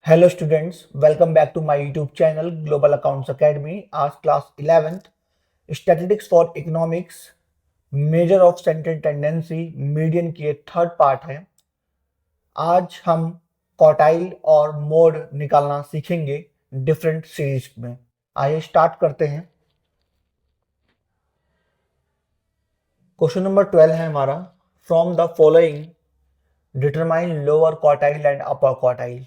Hello students, welcome back to my YouTube channel global accounts academy. आज class 11th statistics for economics measure of central tendency median की third part है। आज हम quartile और mode निकालना सीखेंगे different series में। आइए स्टार्ट करते हैं। क्वेश्चन नंबर 12 है हमारा, from the following determine lower quartile and upper quartile.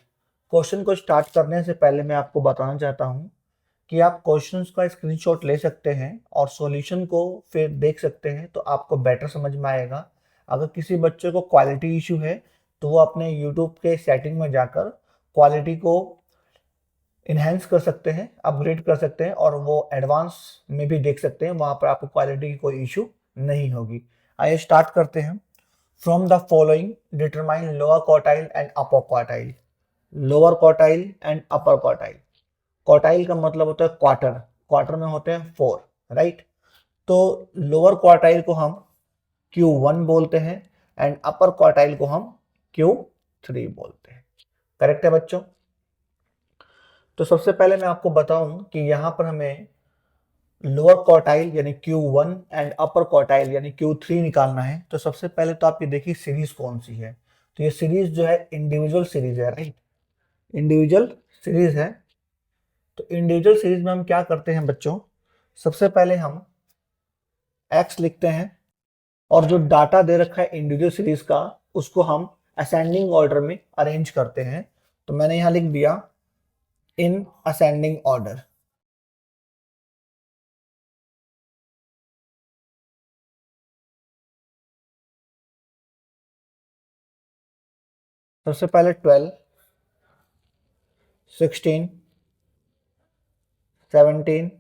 Question को स्टार्ट करने से पहले मैं आपको बताना चाहता हूं कि आप क्वेश्चंस का स्क्रीनशॉट ले सकते हैं और सॉल्यूशन को फिर देख सकते हैं, तो आपको बेटर समझ में आएगा। अगर किसी बच्चे को क्वालिटी इशू है तो वो अपने यूट्यूब के सेटिंग में जाकर क्वालिटी को इन्हेंस कर सकते हैं, अपग्रेड कर सकते हैं और वो एडवांस में भी देख सकते हैं। वहां पर आपको क्वालिटी की कोई इशू नहीं होगी। आइए स्टार्ट करते हैं। From the following determine lower quartile and upper quartile. Lower quartile and upper quartile. Quartile का मतलब होता है क्वार्टर, क्वार्टर में होते हैं 4, राइट। तो लोअर क्वार्टाइल को हम Q1 बोलते हैं एंड अपर क्वार्टाइल को हम Q3 बोलते हैं। करेक्ट है बच्चों? तो सबसे पहले मैं आपको बताऊं कि यहां पर हमें लोअर क्वार्टाइल यानी Q1 एंड अपर क्वार्टाइल यानी Q3 निकालना है। तो सबसे पहले तो आप ये देखिए सीरीज कौन सी है। तो ये सीरीज जो है इंडिविजुअल सीरीज है, राइट। इंडिविजुअल सीरीज है। तो इंडिविजुअल सीरीज में हम क्या करते हैं बच्चों, सबसे पहले हम x लिखते हैं और जो डाटा दे रखा है इंडिविजुअल सीरीज का उसको हम असेंडिंग ऑर्डर में अरेंज करते हैं। तो मैंने यहां लिख दिया इन असेंडिंग ऑर्डर। सबसे पहले 12, 16, 17,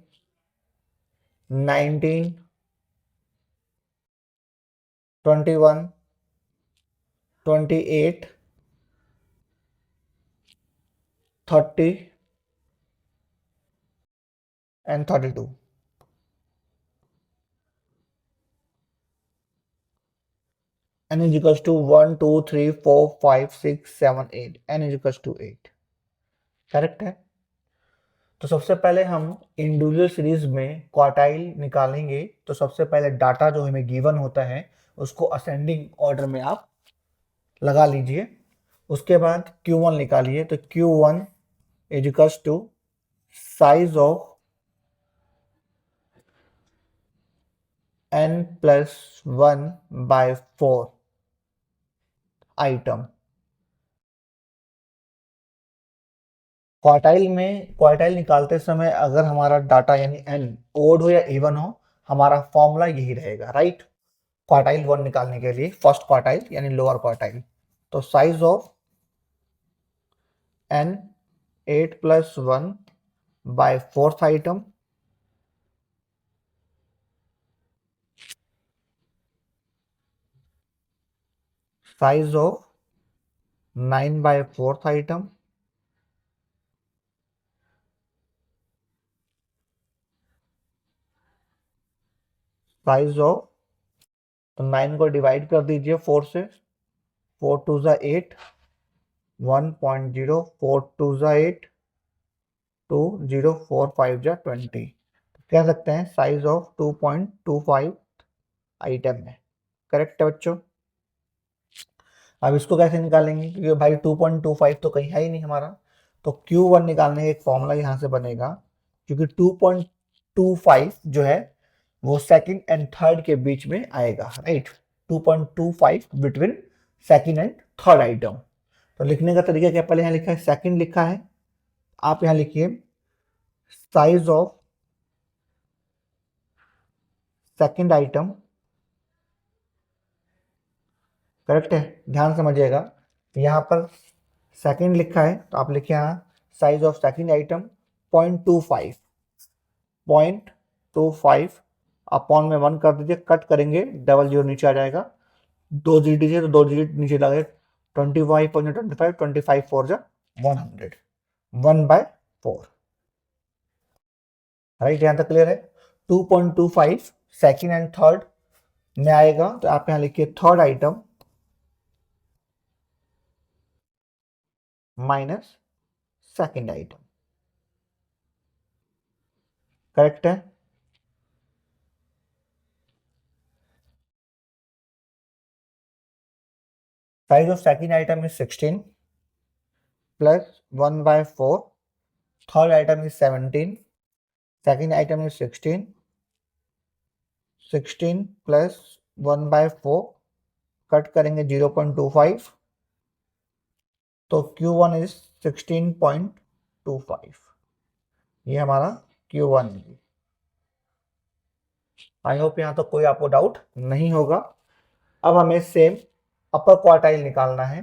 19, 21, 28, 30 and 32। n is equals to 1 2 3 4 5 6 7 8। n is equals to 8। Correct है। तो सबसे पहले हम इंडिविजुअल सीरीज में क्वार्टाइल निकालेंगे। तो सबसे पहले डाटा जो हमें गिवन होता है उसको असेंडिंग ऑर्डर में आप लगा लीजिए। उसके बाद Q1 निकालिए। तो Q1 is equals to size of n+1/4 item. Quartile निकालते समय अगर हमारा डाटा यानी n ओड हो या इवन हो, हमारा फॉर्मूला यही रहेगा, राइट। क्वार्टाइल 1 निकालने के लिए फर्स्ट क्वार्टाइल यानी लोअर क्वार्टाइल। तो size of n 8+1/4 item size of 9/4 item size of, तो 9 को डिवाइड कर दीजिए 4 से। 4 2 ज़ा 8, 1.0, 4 2 ज़ा 8, 2 0 4 5 ज़ा 20। कह सकते हैं साइज ऑफ 2.25 आइटम है। करेक्ट है बच्चों? अब इसको कैसे निकालेंगे, क्योंकि भाई 2.25 तो कहीं है ही नहीं हमारा। तो Q1 निकालने का एक फॉर्मूला यहां से बनेगा, क्योंकि 2.25 जो है वो सेकंड एंड थर्ड के बीच में आएगा, right. 2.25 between second and third item. तो लिखने का तरीका क्या, पहले यहां लिखा है सेकंड लिखा है, आप यहां लिखिए size of second item. Correct है, ध्यान समझिएगा। यहाँ पर सेकंड लिखा है तो आप लिखिए यहाँ size of second item 0.25 upon में 1 कर दीजिए, कट करेंगे डबल जीरो नीचे आ जाएगा, 2 जीरो दीजिए तो 2 जीरो नीचे लगे, 25 25 4 जा 100, 1/4। राइट, यहाँ तक क्लियर है। 2.25 सेकंड एंड थर्ड में आएगा, तो आप यहाँ लिखिए third item, second item. Correct है। Size of second item is 16 plus 1/4। Third item is 17। Second item is 16 plus 1/4, cut करेंगे 0.25, तो Q1 इज 16.25। ये हमारा Q1 है। आई होप यहाँ तो कोई आपको डाउट नहीं होगा। अब हमें सेम अपर क्वार्टाइल निकालना है।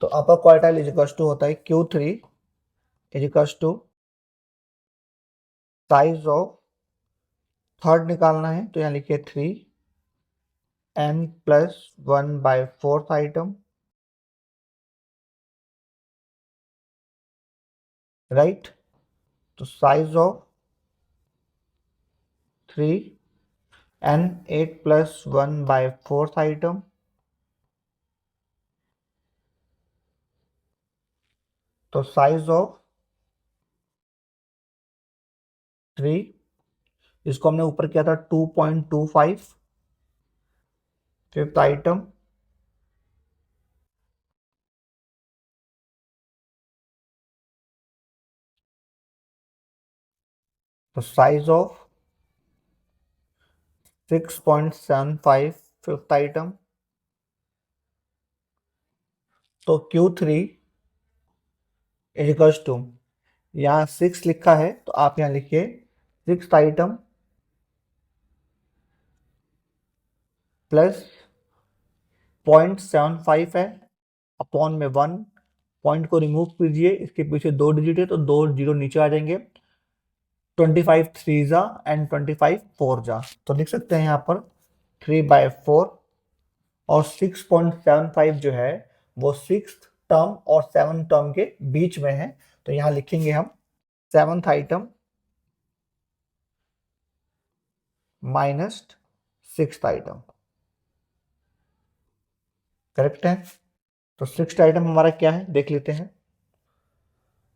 तो upper quartile is equal to होता है Q3 is equal to size of third निकालना है, तो यहाँ लिखिए 3n प्लस 1/4 आइटम, राइट। तो size of 3n 8 plus 1/4 item, तो साइज ऑफ 3, इसको हमने ऊपर किया था 2.25। फिफ्थ आइटम, तो साइज ऑफ 6.75 फिफ्थ आइटम, तो Q3 इजिकल्स टू, यहाँ 6 लिखा है तो आप यहाँ लिखिए 6th आइटम प्लस 0.75 है, अपॉन में 1, पॉइंट को रिमूव कीजिए, इसके पीछे 2 डिजिट है तो 2 जीरो नीचे आ जाएंगे। 25 3 जा एंड 25 4 जा, तो लिख सकते हैं यहाँ पर 3/4, और 6.75 जो है वो 6th टर्म और 7th टर्म के बीच में है, तो यहाँ लिखेंगे हम 7th item minus 6th item. Correct है। तो 6th आइटम हमारा क्या है देख लेते हैं।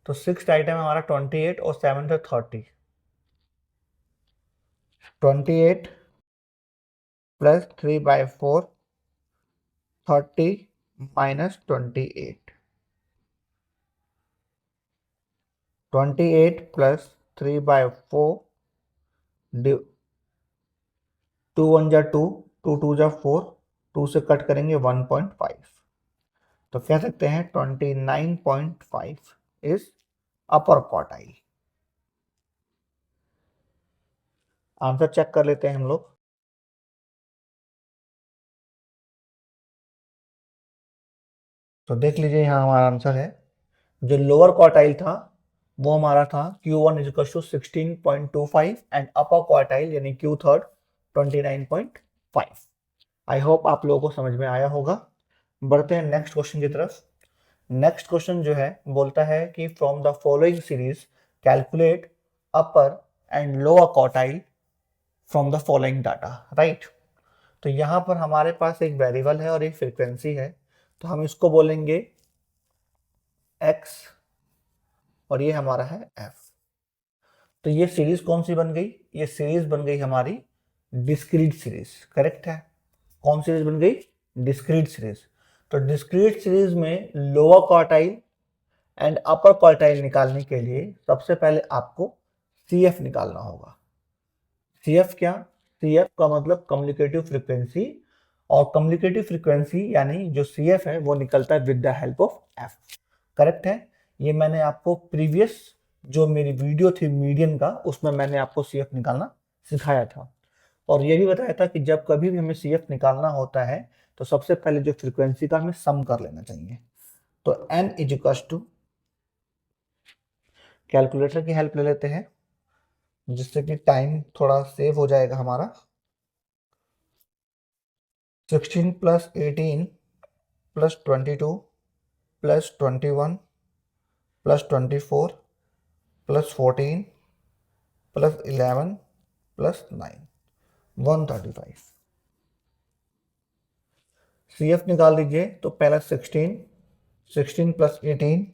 तो 6th आइटम हमारा 28 और 7th है 30। 28 प्लस 3/4, 30 माइनस 28। 28 प्लस 3/4, 2 1 जा 2, 2 2 जा 4, 2 से कट करेंगे 1.5, तो कह सकते हैं 29.5 is upper quartile. Answer check कर लेते हैं हम लोग। तो देख लीजिए यहाँ हमारा आंसर है, जो लोअर क्वार्टाइल था वो हमारा था Q1 is to 16.25 and upper quartile यानी Q थर्ड 29.5। आई होप आप लोगों को समझ में आया होगा। बढ़ते हैं नेक्स्ट क्वेश्चन की तरफ। नेक्स्ट क्वेश्चन जो है बोलता है कि from the following series calculate upper and lower quartile from the following data, right. तो यहाँ पर हमारे पास एक वेरिएबल है और एक फ्रीक्वेंसी है, तो हम इसको बोलेंगे x और ये हमारा है f। तो ये सीरीज कौन सी बन गई, ये सीरीज बन गई हमारी डिस्क्रीट सीरीज। करेक्ट है। कौन सीरीज बन गई, डिस्क्रीट सीरीज। तो डिस्क्रीट सीरीज में lower quartile and upper quartile निकालने के लिए सबसे पहले आपको CF निकालना होगा। CF क्या, CF का मतलब कम्युनिकेटिव फ्रीक्वेंसी, और कम्युनिकेटिव फ्रीक्वेंसी यानी जो CF है वो निकलता है with the help of F। Correct है। ये मैंने आपको प्रीवियस जो मेरी वीडियो थी मीडियन का, उसमें मैंने आपको CF निकालना सिखाया था, और ये भी बताया था कि जब कभी भी हमें CF निकालना होता है तो सबसे पहले जो फ्रीक्वेंसी का हमें सम कर लेना चाहिए। तो n is equal to, calculator की हेल्प ले लेते हैं जिससे कि टाइम थोड़ा सेव हो जाएगा हमारा। 16 plus 18 plus 22 plus 21 plus 24 plus 14 plus 11 plus 9, 135। CF निकाल दीजिए, तो पहला 16 प्लस 18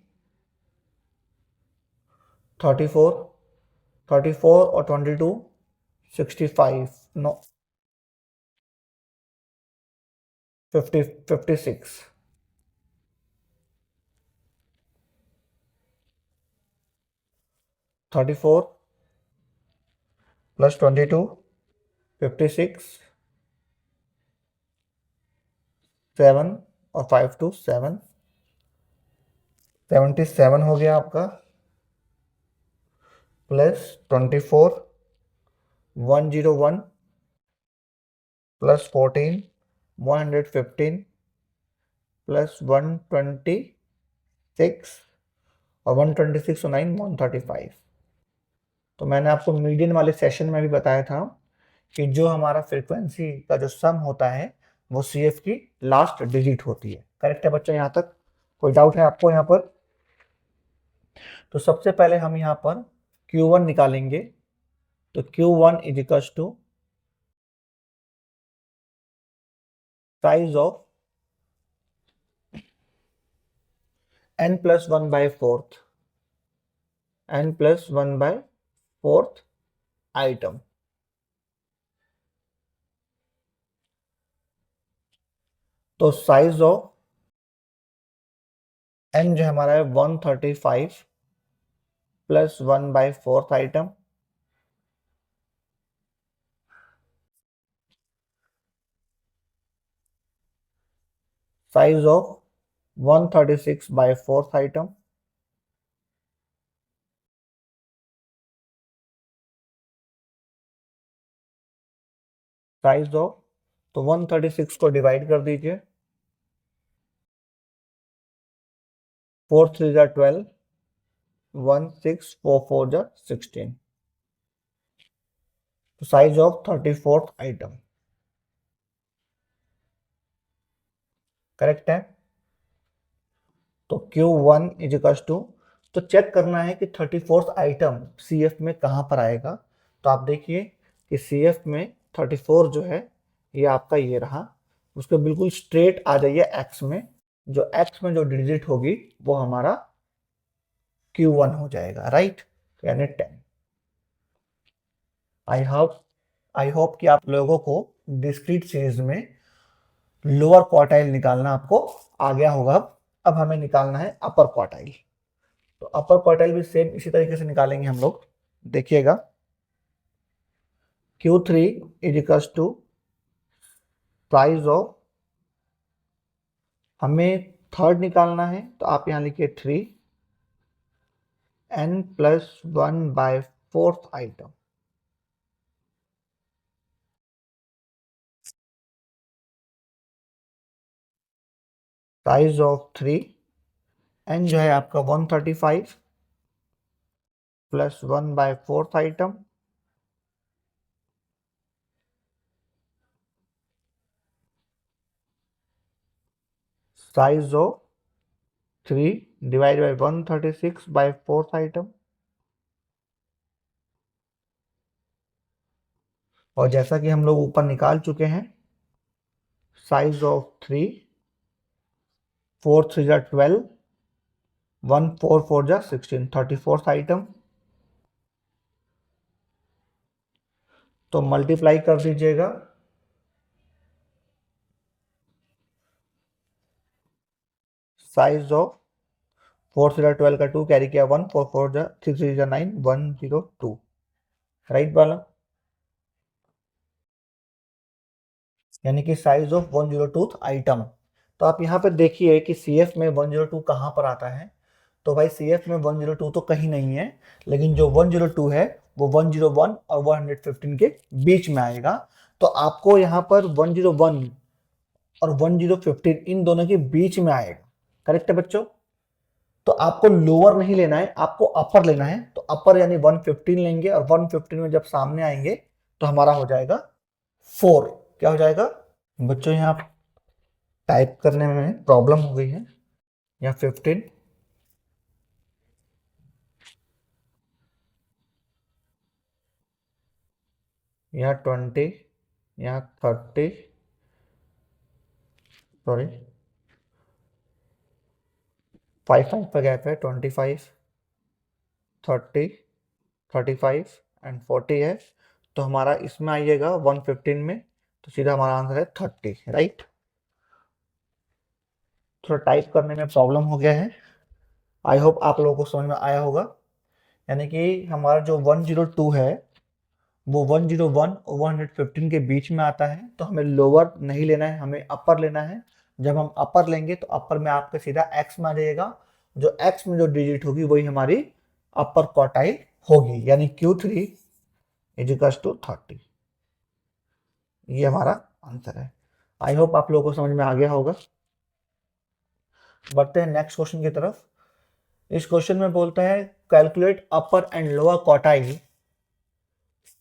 34, 34 और 22, 65, नो 50, 56, 34 प्लस 22, 56, 7 और 5 2 7, 77 हो गया आपका, प्लस 24, 101 प्लस 14, 115 प्लस 126 और 126 और 9 135। तो मैंने आपको मीडियन वाले सेशन में भी बताया था कि जो हमारा फ्रीक्वेंसी का जो सम होता है वो सी एफ की लास्ट डिजिट होती है। करेक्ट है बच्चों? यहाँ तक कोई डाउट है आपको यहाँ पर? तो सबसे पहले हम यहाँ पर Q1 निकालेंगे। तो Q1 is equal to size of n plus 1 by fourth, n plus 1 by fourth item. तो साइज ऑफ n जो हमारा है 135 plus 1 by fourth item, size of 136 by fourth item, size of, तो 136 को डिवाइड कर दीजिए, 4 3 जा 12, 1 6 4 4 जा 16। तो size of 34th item. Correct है? तो Q1 इज इक्वल टू, तो चेक करना है कि 34th आइटम CF में कहाँ पर आएगा। तो आप देखिए कि CF में 34 जो है ये आपका ये रहा, उसके बिल्कुल स्ट्रेट आ जाइए X में। जो X में जो डिजिट होगी वो हमारा Q1 हो जाएगा, राइट? यानी 10। आई होप कि आप लोगों को डिस्क्रीट सीरीज में लोअर क्वार्टाइल निकालना आपको आ गया होगा। अब हमें निकालना है अपर क्वार्टाइल। तो अपर क्वार्टाइल भी सेम इसी तरीके से निकालेंगे हम लोग। देखिएगा, Q3 is equal to price of, हमें थर्ड निकालना है तो आप यहां लिखिए 3, n plus 1 by fourth item, price of 3, n जो है आपका 135 plus 1 by fourth item, size of 3 divide by 136 by fourth item. और जैसा कि हम लोग ऊपर निकाल चुके हैं, साइज ऑफ 3, 4 3 जा 12, 1 4 4 जा 16, 34th आइटम। तो मल्टीप्लाई कर दीजिएगा, साइज ऑफ 4 3 जा 12 का 2 कैरी किया, 1 4 4 जा 3 3 जा 9, 102, राइट वाला, यानी कि साइज ऑफ 102 आइटम। तो आप यहाँ पे देखिए कि CF में 102 कहाँ पर आता है। तो भाई CF में 102 तो कहीं नहीं है, लेकिन जो 102 है वो 101 और 115 के बीच में आएगा। तो आपको यहाँ पर 101 और 1015 इन दोनों के बीच में आएगा। करेक्ट है बच्चों? तो आपको लोअर नहीं लेना है, आपको अपर लेना है। तो अपर यानी 115 लेंगे और 115 में जब सामने आएंगे तो हमारा हो जाएगा 4। क्या हो जाएगा बच्चों? यहाँ टाइप करने में प्रॉब्लम हो गई है। यहाँ 15, यहाँ 20, यहाँ 30, सॉरी 5 5 का गैप है, 25, 30, 35 एंड 40 है, तो हमारा इसमें आइएगा 115 में, तो सीधा हमारा आंसर है 30, राइट। थोड़ा टाइप करने में प्रॉब्लम हो गया है, आई होप आप लोगों को समझ में आया होगा। यानी कि हमारा जो 102 है वो 101 और 115 के बीच में आता है, तो हमें लोअर नहीं लेना है, हमें अपर लेना है। जब हम अपर लेंगे तो अपर में आपका सीधा एक्स में आ जाएगा, जो एक्स में जो डिजिट होगी वही हमारी अपर क्वार्टाइल होगी, यानी Q3 इजिकल्स टू 30। ये हमारा आंसर है। आई होप आप लोगों को समझ में आ गया होगा। बढ़ते हैं नेक्स्ट क्वेश्चन की तरफ। इस क्वेश्चन में बोलता है calculate upper and lower quartile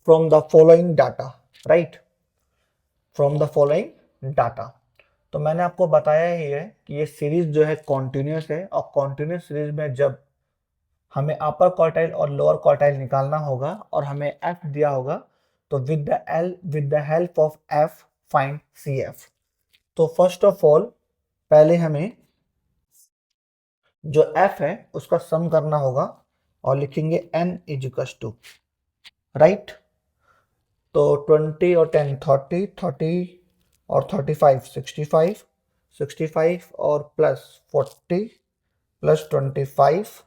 from the following data, right, from the following data. तो मैंने आपको बताया ही है कि ये सीरीज जो है कॉन्टिन्यूस है, और कॉन्टिन्यूस सीरीज में जब हमें अपर क्वार्टाइल और लोअर क्वार्टाइल निकालना होगा और हमें एफ दिया होगा, तो with the help of F find C F. तो फर्स्ट ऑफ ऑल पहले हमें जो एफ है उसका सम करना होगा और लिखेंगे एन इजिकल्स टू, राइट। तो 20 और 10 30, 30 और 35 65, 65 और प्लस 40 प्लस 25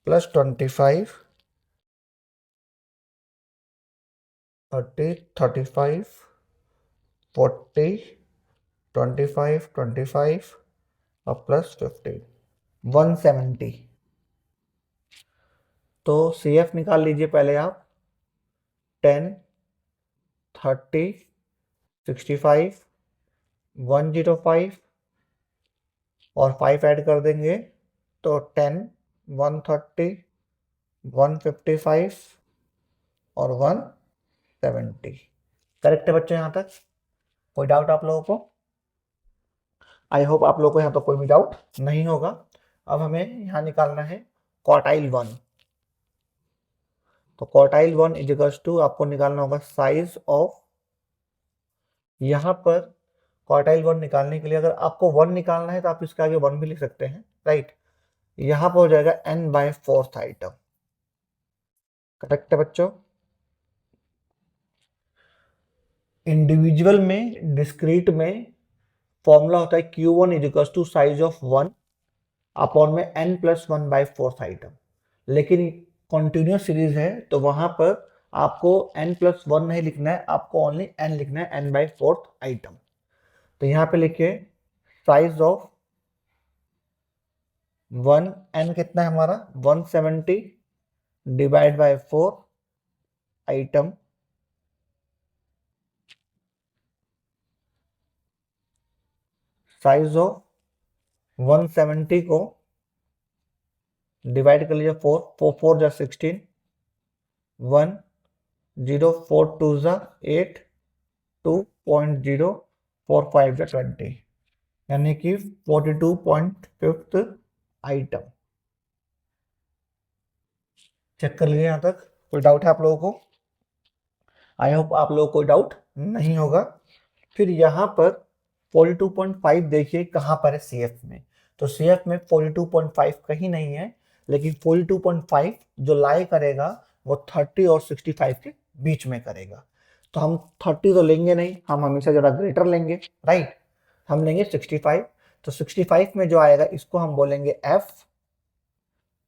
प्लस 25 30 35 40 25 25 और प्लस 50 170। तो सी एफ निकाल लीजिए पहले आप। 10 30 65 105 और 5 ऐड कर देंगे तो 10 130 155 और 170। करेक्ट है बच्चों यहाँ तक? कोई डाउट आप लोगों को? आई होप आप लोगों को यहाँ तो कोई भी डाउट नहीं होगा। अब हमें यहाँ निकालना है क्वार्टाइल 1। तो क्वार्टाइल 1 इजिकल्स टू आपको निकालना होगा साइज ऑफ, यहाँ पर क्वार्टाइल 1 निकालने के लिए अगर आपको 1 निकालना है तो आप इसके आगे 1 भी लिख सकते हैं, राइट। यहाँ पर हो जाएगा n/4 आइटम। करेक्ट है बच्चों? इंडिविजुअल में, डिस्क्रीट में फॉर्मूला होता है Q1 is equals to size of 1 upon में n+1/4 आइटम। लेकिन कॉन्टिन्यूस सीरीज है तो वहां पर आपको n+1 नहीं लिखना है, आपको ओनली n लिखना है, n/4 आइटम। तो यहाँ पे लिखिए साइज ऑफ 1, n कितना है हमारा 170 divide by 4 item, size of 170 को डिवाइड कर लीजिए 4, 4 4 जा 16, 1 0 4 2 जा 8, 2.045 जा 20, यानी कि 42.5 आइटम। चेक कर लीजिए यहाँ तक। कोई डाउट है आप लोगों को? आई होप आप लोगों को कोई डाउट नहीं होगा। फिर यहाँ पर 42.5 देखिए कहाँ पर है CF में। तो CF में 42.5 कहीं नहीं है, लेकिन 42.5 जो लाई करेगा वो 30 और 65 के बीच में करेगा। तो हम 30 तो लेंगे नहीं, हम हमेशा जरा ग्रेटर लेंगे, राइट। हम लेंगे 65। तो 65 में जो आएगा इसको हम बोलेंगे F,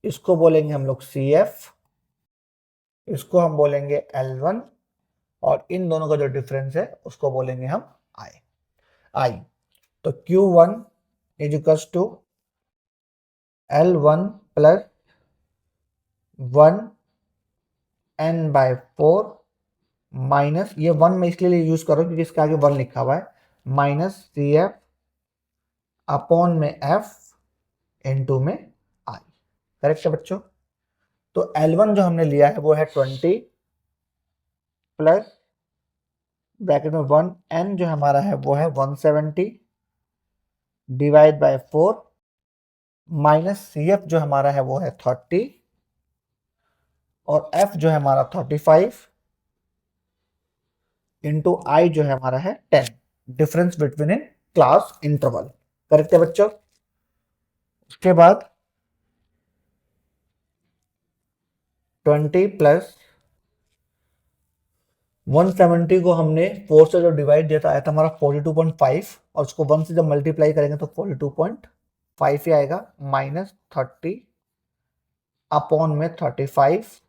इसको बोलेंगे हम लोग CF, इसको हम बोलेंगे L1, और इन दोनों का जो डिफरेंस है उसको बोलेंगे हम I। तो Q1 is equals to L1 plus 1 n/4 minus, ये 1 में इसलिए यूज करो क्योंकि इसके आगे 1 लिखा हुआ है, माइनस CF अपॉन में F इनटू में I। करेक्ट है बच्चों? तो L1 जो हमने लिया है वो है 20 प्लस ब्रैकेट में 1, n जो हमारा है वो है 170 डिवाइड बाय 4 माइनस CF जो हमारा है वो है 30 और F जो है हमारा 35 इंटू I जो है हमारा है 10। Difference between in class interval. Correct है बच्चों? उसके बाद 20 प्लस 170 को हमने 4 से जो डिवाइड दिया था आया था हमारा 42.5, और उसको 1 से जब मल्टीप्लाई करेंगे तो 42.5 ही आएगा, माइनस 30 अपॉन में 35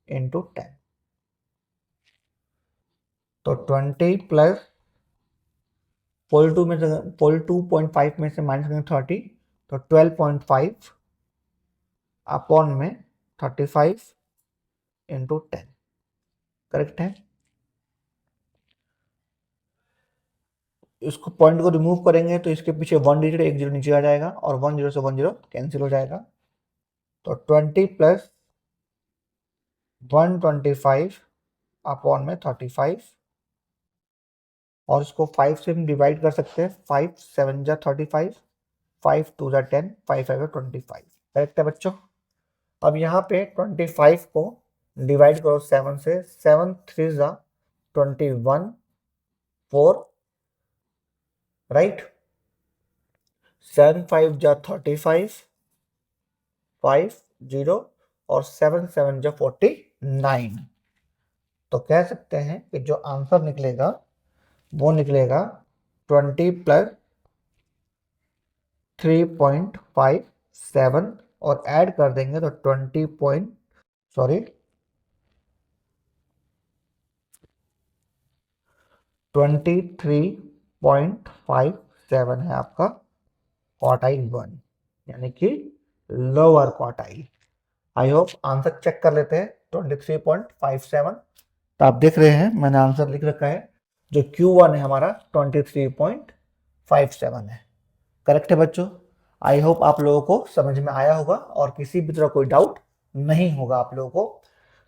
इंटू 10। तो 20 प्लस 42 में से 42.5 में से माइनस करेंगे 30, तो 12.5 अपॉन में 35 इंटू 10, करेक्ट है। इसको पॉइंट को रिमूव करेंगे तो इसके पीछे 1 डिजिट एक जीरो नीचे आ जाएगा, और 1 जीरो से 1 जीरो कैंसिल हो जाएगा। तो 20 प्लस 125 अपॉन में 35, और इसको 5 से हम डिवाइड कर सकते हैं। 5 7 जा 35, 5 2 जा 10, 5 5 जा 25, करेक्ट है बच्चों। अब यहाँ पे 25 को डिवाइड करो 7 से, 7 3 जा 21, 4 राइट, 7 5 जा 35, 5 0, और 7 7 जा 49। तो कह सकते हैं कि जो आंसर निकलेगा वो निकलेगा 20 प्लस 3.57, और ऐड कर देंगे तो 23.57 है आपका क्वार्टाइल 1, यानी कि lower quartile. I hope answer check कर लेते हैं। 23.57, तो आप देख रहे हैं मैंने आंसर लिख रखा है, जो Q1 है हमारा 23.57 है, करेक्ट है बच्चों। आई होप आप लोगों को समझ में आया होगा और किसी भी तरह कोई डाउट नहीं होगा आप लोगों को।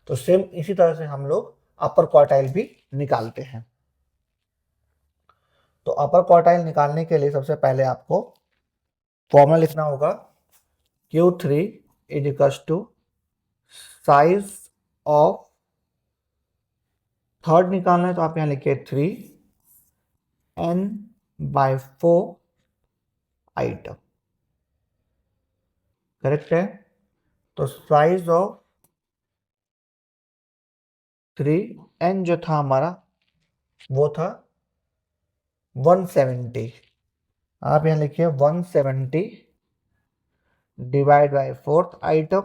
तो सेम इसी तरह से हम लोग अपर क्वार्टाइल भी निकालते हैं। तो अपर क्वार्टाइल निकालने के लिए सबसे पहले आपको फॉर्मूला लिखना होगा, Q3 is equals to size of, third निकालना है तो आप यहाँ लिखिए 3n/4 आइटम, करेक्ट है। तो साइज ऑफ 3n जो था हमारा वो था 170, आप यहाँ लिखिए 170 divide by fourth item,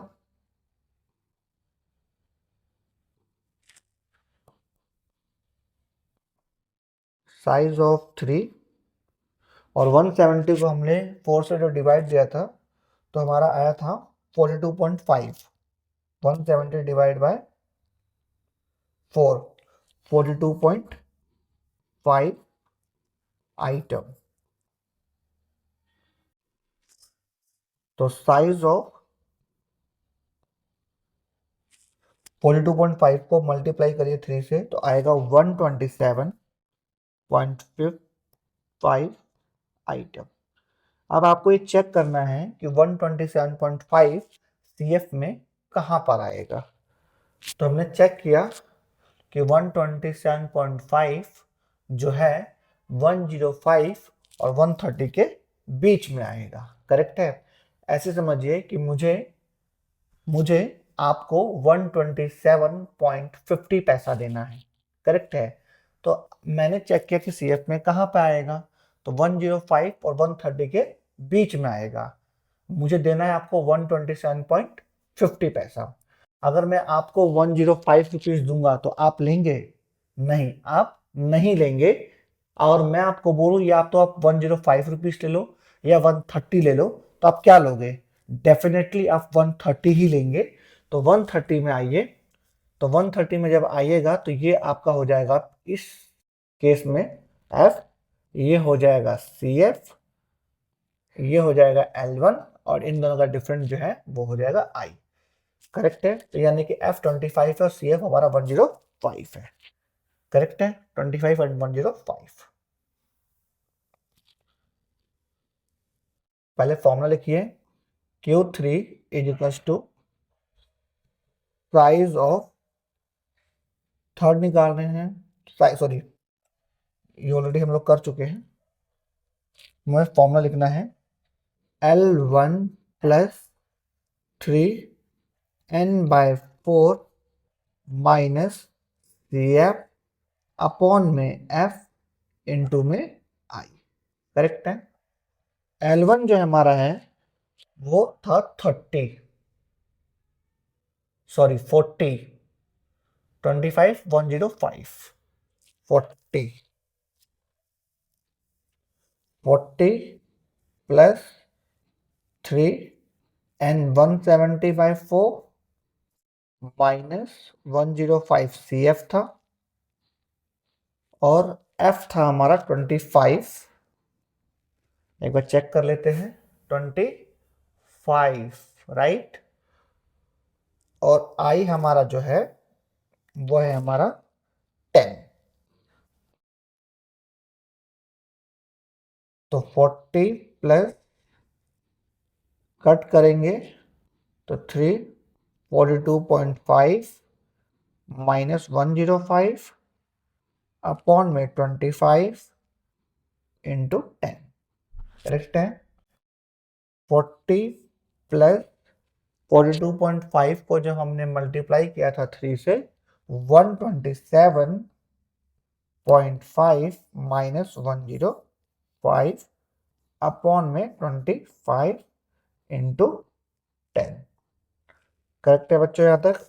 size of 3, और 170 को हमने 4 से जो डिवाइड दिया था तो हमारा आया था 42.5, 170 डिवाइड बाय 4, 42.5 आइटम। तो साइज ऑफ 42.5 को मल्टीप्लाई करिए 3 से तो आएगा 127.5 आइटम। अब आपको ये चेक करना है कि 127.5 CF में कहाँ पर आएगा। तो हमने चेक किया कि 127.5 जो है 105 और 130 के बीच में आएगा, करेक्ट है। ऐसे समझिए कि मुझे आपको 127.50 पैसा देना है, करेक्ट है। तो मैंने चेक किया कि CF में कहाँ पे आएगा, तो 105 और 130 के बीच में आएगा। मुझे देना है आपको 127.50 पैसा। अगर मैं आपको 105 रुपीज दूंगा तो आप लेंगे? नहीं, आप नहीं लेंगे। और मैं आपको बोलूँ या तो आप 105 रुपीज ले लो या 130 ले लो, तो आप क्या लोगे? डेफिनेटली आप 130 ही लेंगे। तो 130 में आइए। तो 130 में जब आइएगा तो ये आपका हो जाएगा इस केस में F, ये हो जाएगा CF, ये हो जाएगा L1, और इन दोनों का डिफरेंस जो है वो हो जाएगा I, करेक्ट है। तो यानी कि F25 है और CF हमारा 105 है, करेक्ट है। 25 और 105। पहले फॉर्मूला लिखिए, Q3 is equals to size of, third निकाल रहे हैं, सॉरी ये ऑलरेडी हम लोग कर चुके हैं। हमें फॉर्मूला लिखना है L1 plus 3 n by 4 minus C F upon में f इंटू में i। करेक्ट है। L1 जो हमारा है वो था 30, sorry 40, 25 105, 40 40 plus 3 and 170 by 4 minus 105 C F था और एफ था हमारा 25। एक बार चेक कर लेते हैं, 25, राइट। और आई हमारा जो है वो है हमारा 10। तो 40 प्लस कट करेंगे तो 3, 42.5 माइनस 105 अपॉन में 25 इंटू 10। करेक्ट है। 40 प्लस 42.5 को जब हमने मल्टीप्लाई किया था 3 से, 127.5 माइनस 105 अपॉन में 25 इंटू 10। करेक्ट है बच्चों यहाँ तक।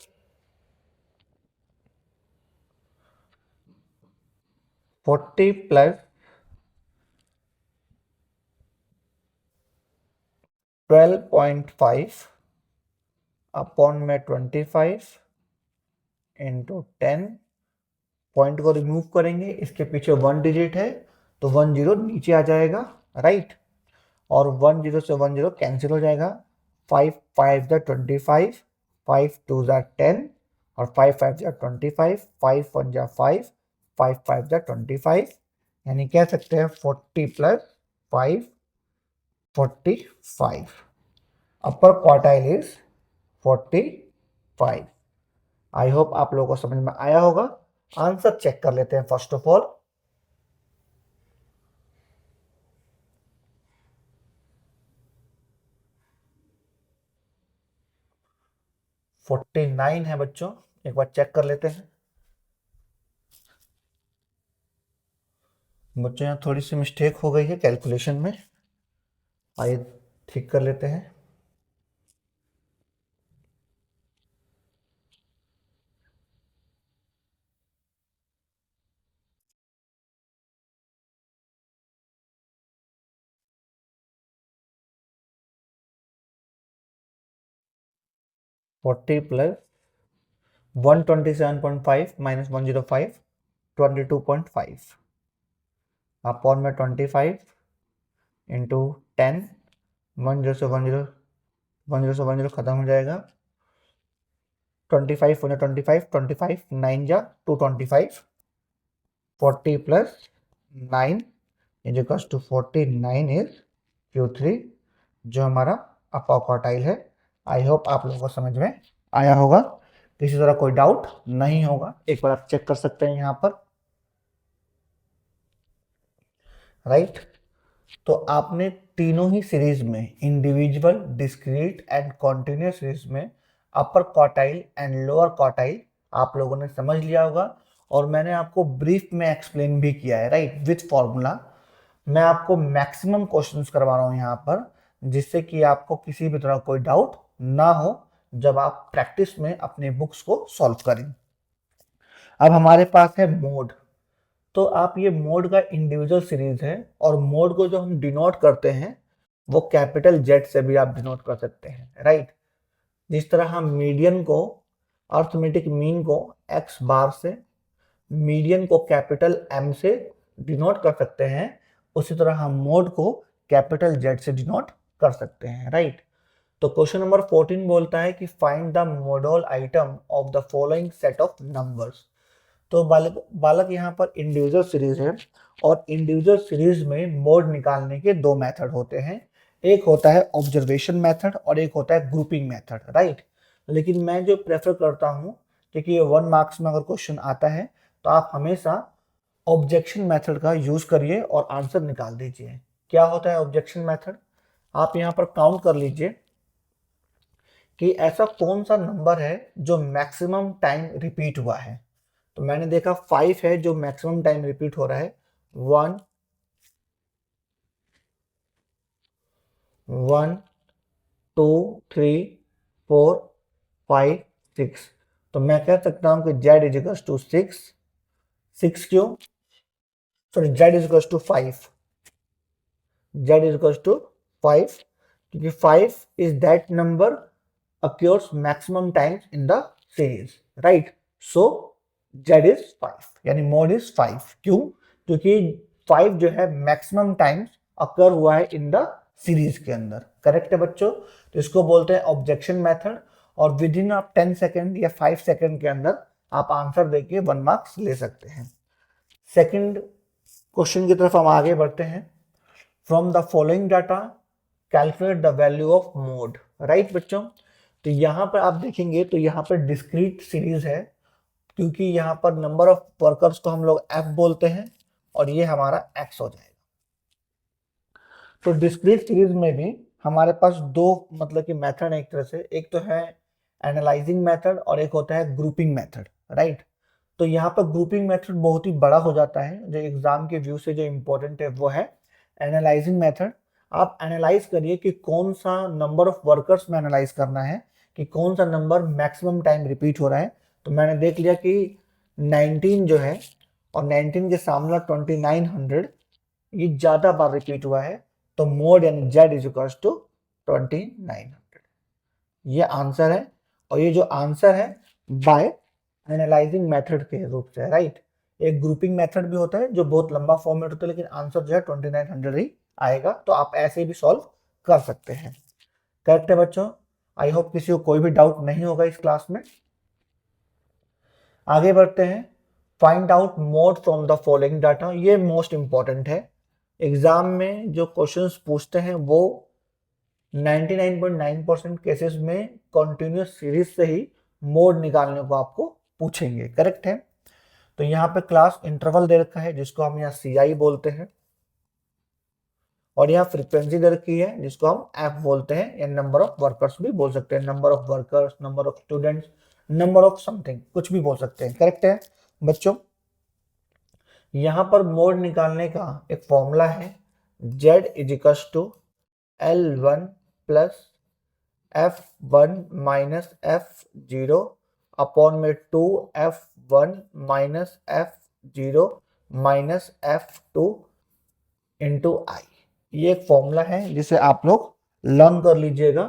40 प्लस 12.5 अपॉन में 25 इंटू 10। पॉइंट को रिमूव करेंगे, इसके पीछे 1 डिजिट है तो 1 0 नीचे आ जाएगा, राइट। और 1 0 से 1 0 कैंसिल हो जाएगा। 5 5 जा 25, 5 2 जा 10 और 5 5 जा 25, 5 1 जा 5, 5 5 जा 25, यानी कह सकते हैं 40 plus 5 45। Upper quartile is 45। I hope आप लोगों को समझ में आया होगा। आंसर चेक कर लेते हैं फर्स्ट ऑफ ऑल। फोर्टी 49 है बच्चों, एक बार चेक कर लेते हैं। बच्चों यहाँ थोड़ी सी मिस्टेक हो गई है कैलकुलेशन में, आइए ठीक कर लेते हैं। फोर्टी प्लस 127.5 माइनस 105, 22.5 अपॉन में 25 इंटू 10। 1 0 से 1 0, 1 0 से 1 0 खत्म हो जाएगा। 25 1 25, 25 9 जा 225, 40 plus 9 is equals to 49 is Q3, जो हमारा अपर क्वार्टाइल है। आई होप आप लोगों को समझ में आया होगा, किसी तरह कोई डाउट नहीं होगा। एक बार आप चेक कर सकते हैं यहाँ पर, राइट। तो आपने तीनों ही सीरीज में, individual, discrete and continuous series में upper quartile and lower quartile आप लोगों ने समझ लिया होगा। और मैंने आपको ब्रीफ में एक्सप्लेन भी किया है, राइट, विथ फॉर्मूला। मैं आपको मैक्सिमम क्वेश्चंस करवा रहा हूं यहाँ पर, जिससे कि आपको किसी भी तरह कोई डाउट ना हो जब आप प्रैक्टिस में अपने बुक्स को सॉल्व करें। अब हमारे पास है मोड। तो आप ये मोड का इंडिविजुअल सीरीज है, और मोड को जो हम डिनोट करते हैं वो कैपिटल जेड से भी आप डिनोट कर सकते हैं, राइट। जिस तरह हम मीडियन को, अर्थमेटिक मीन को एक्स बार से, मीडियन को कैपिटल एम से डिनोट कर सकते हैं, उसी तरह हम मोड को कैपिटल जेड से डिनोट कर सकते हैं, राइट। तो क्वेश्चन नंबर 14 बोलता है कि find the model item of the following set of numbers. तो बालक यहाँ पर इंडिविजुअल सीरीज है, और इंडिविजुअल सीरीज में मोड निकालने के दो मेथड होते हैं। एक होता है ऑब्जर्वेशन मेथड और एक होता है ग्रुपिंग मेथड, राइट। लेकिन मैं जो प्रेफर करता हूँ, क्योंकि ये 1 मार्क्स में अगर क्वेश्चन आता है तो आप हमेशा ऑब्जेक्शन मेथड का यूज करिए और आंसर निकाल दीजिए। क्या होता है ऑब्जेक्शन मेथड, आप यहाँ पर काउंट कर लीजिए कि ऐसा कौन सा नंबर है जो मैक्सिमम टाइम रिपीट हुआ है। तो मैंने देखा 5 है जो मैक्सिमम टाइम रिपीट हो रहा है। 1 1 2 3 4 5 6। तो मैं कह सकता हूं कि z इज इक्वल टू 6। 6 क्यों, sorry z is equal to 5। z is equal to 5 क्योंकि 5 is that number occurs maximum times in the series, right? So z is 5 यानी mod is 5। क्यों, क्योंकि 5 जो है मैक्सिमम टाइम्स अकर हुआ है इन द सीरीज के अंदर। करेक्ट है बच्चों। तो इसको बोलते हैं ऑब्जेक्शन मेथड, और विद इन आप 10 सेकेंड या 5 सेकेंड के अंदर आप आंसर देके 1 मार्क्स ले सकते हैं। सेकंड क्वेश्चन की तरफ हम आगे बढ़ते हैं। From the following data calculate the value of mode, right बच्चों। तो यहाँ पर आप देखेंगे तो यहाँ पर डिस्क्रीट सीरीज है, क्योंकि यहाँ पर नंबर ऑफ वर्कर्स को हम लोग f बोलते हैं और ये हमारा x हो जाएगा। तो डिस्क्रीट सीरीज में भी हमारे पास दो मतलब कि मेथड है एक तरह से, एक तो है एनालाइजिंग मेथड और एक होता है ग्रुपिंग मेथड, राइट। तो यहाँ पर ग्रुपिंग मेथड बहुत ही बड़ा हो जाता है, जो एग्जाम के व्यू से जो इम्पोर्टेंट है वो है एनालाइजिंग मेथड। आप एनालाइज करिए कि कौन सा नंबर ऑफ वर्कर्स में एनालाइज करना है, कि कौन सा नंबर मैक्सिमम टाइम रिपीट हो रहा है। तो मैंने देख लिया कि 19 जो है और 19 के सामने 2900 ये ज्यादा बार रिपीट हुआ है, तो मोड यानी z इज इक्वल टू 2900। ये आंसर है, और ये जो आंसर है बाय एनालाइजिंग मेथड के रूप से, राइट। एक ग्रुपिंग मेथड भी होता है जो बहुत लंबा फॉर्मेट होता है, लेकिन आंसर जो है 2900 ही आएगा। तो आप ऐसे भी सॉल्व कर सकते हैं। करेक्ट है बच्चों। आई होप किसी को कोई भी डाउट नहीं होगा इस क्लास में। आगे बढ़ते हैं। Find out mode from the following data, ये मोस्ट इंपॉर्टेंट है। एग्जाम में जो क्वेश्चंस पूछते हैं वो 99.9% केसेस में कंटिन्यूस सीरीज से ही मोड निकालने को आपको पूछेंगे। करेक्ट है। तो यहाँ पे क्लास इंटरवल दे रखा है जिसको हम यहाँ CI बोलते हैं, और यहाँ फ्रीक्वेंसी दे रखी है जिसको हम F बोलते हैं, या नंबर ऑफ वर्कर्स भी बोल सकते हैं। Number of workers, number of students, number of something, कुछ भी बोल सकते हैं। करेक्ट है बच्चों। यहाँ पर मोड निकालने का एक फॉर्मूला है, z is equal to L1 plus F1 minus F0 upon में 2F1 minus F0 minus F2 into आई। ये एक फॉर्मूला है जिसे आप लोग लर्न कर लीजिएगा।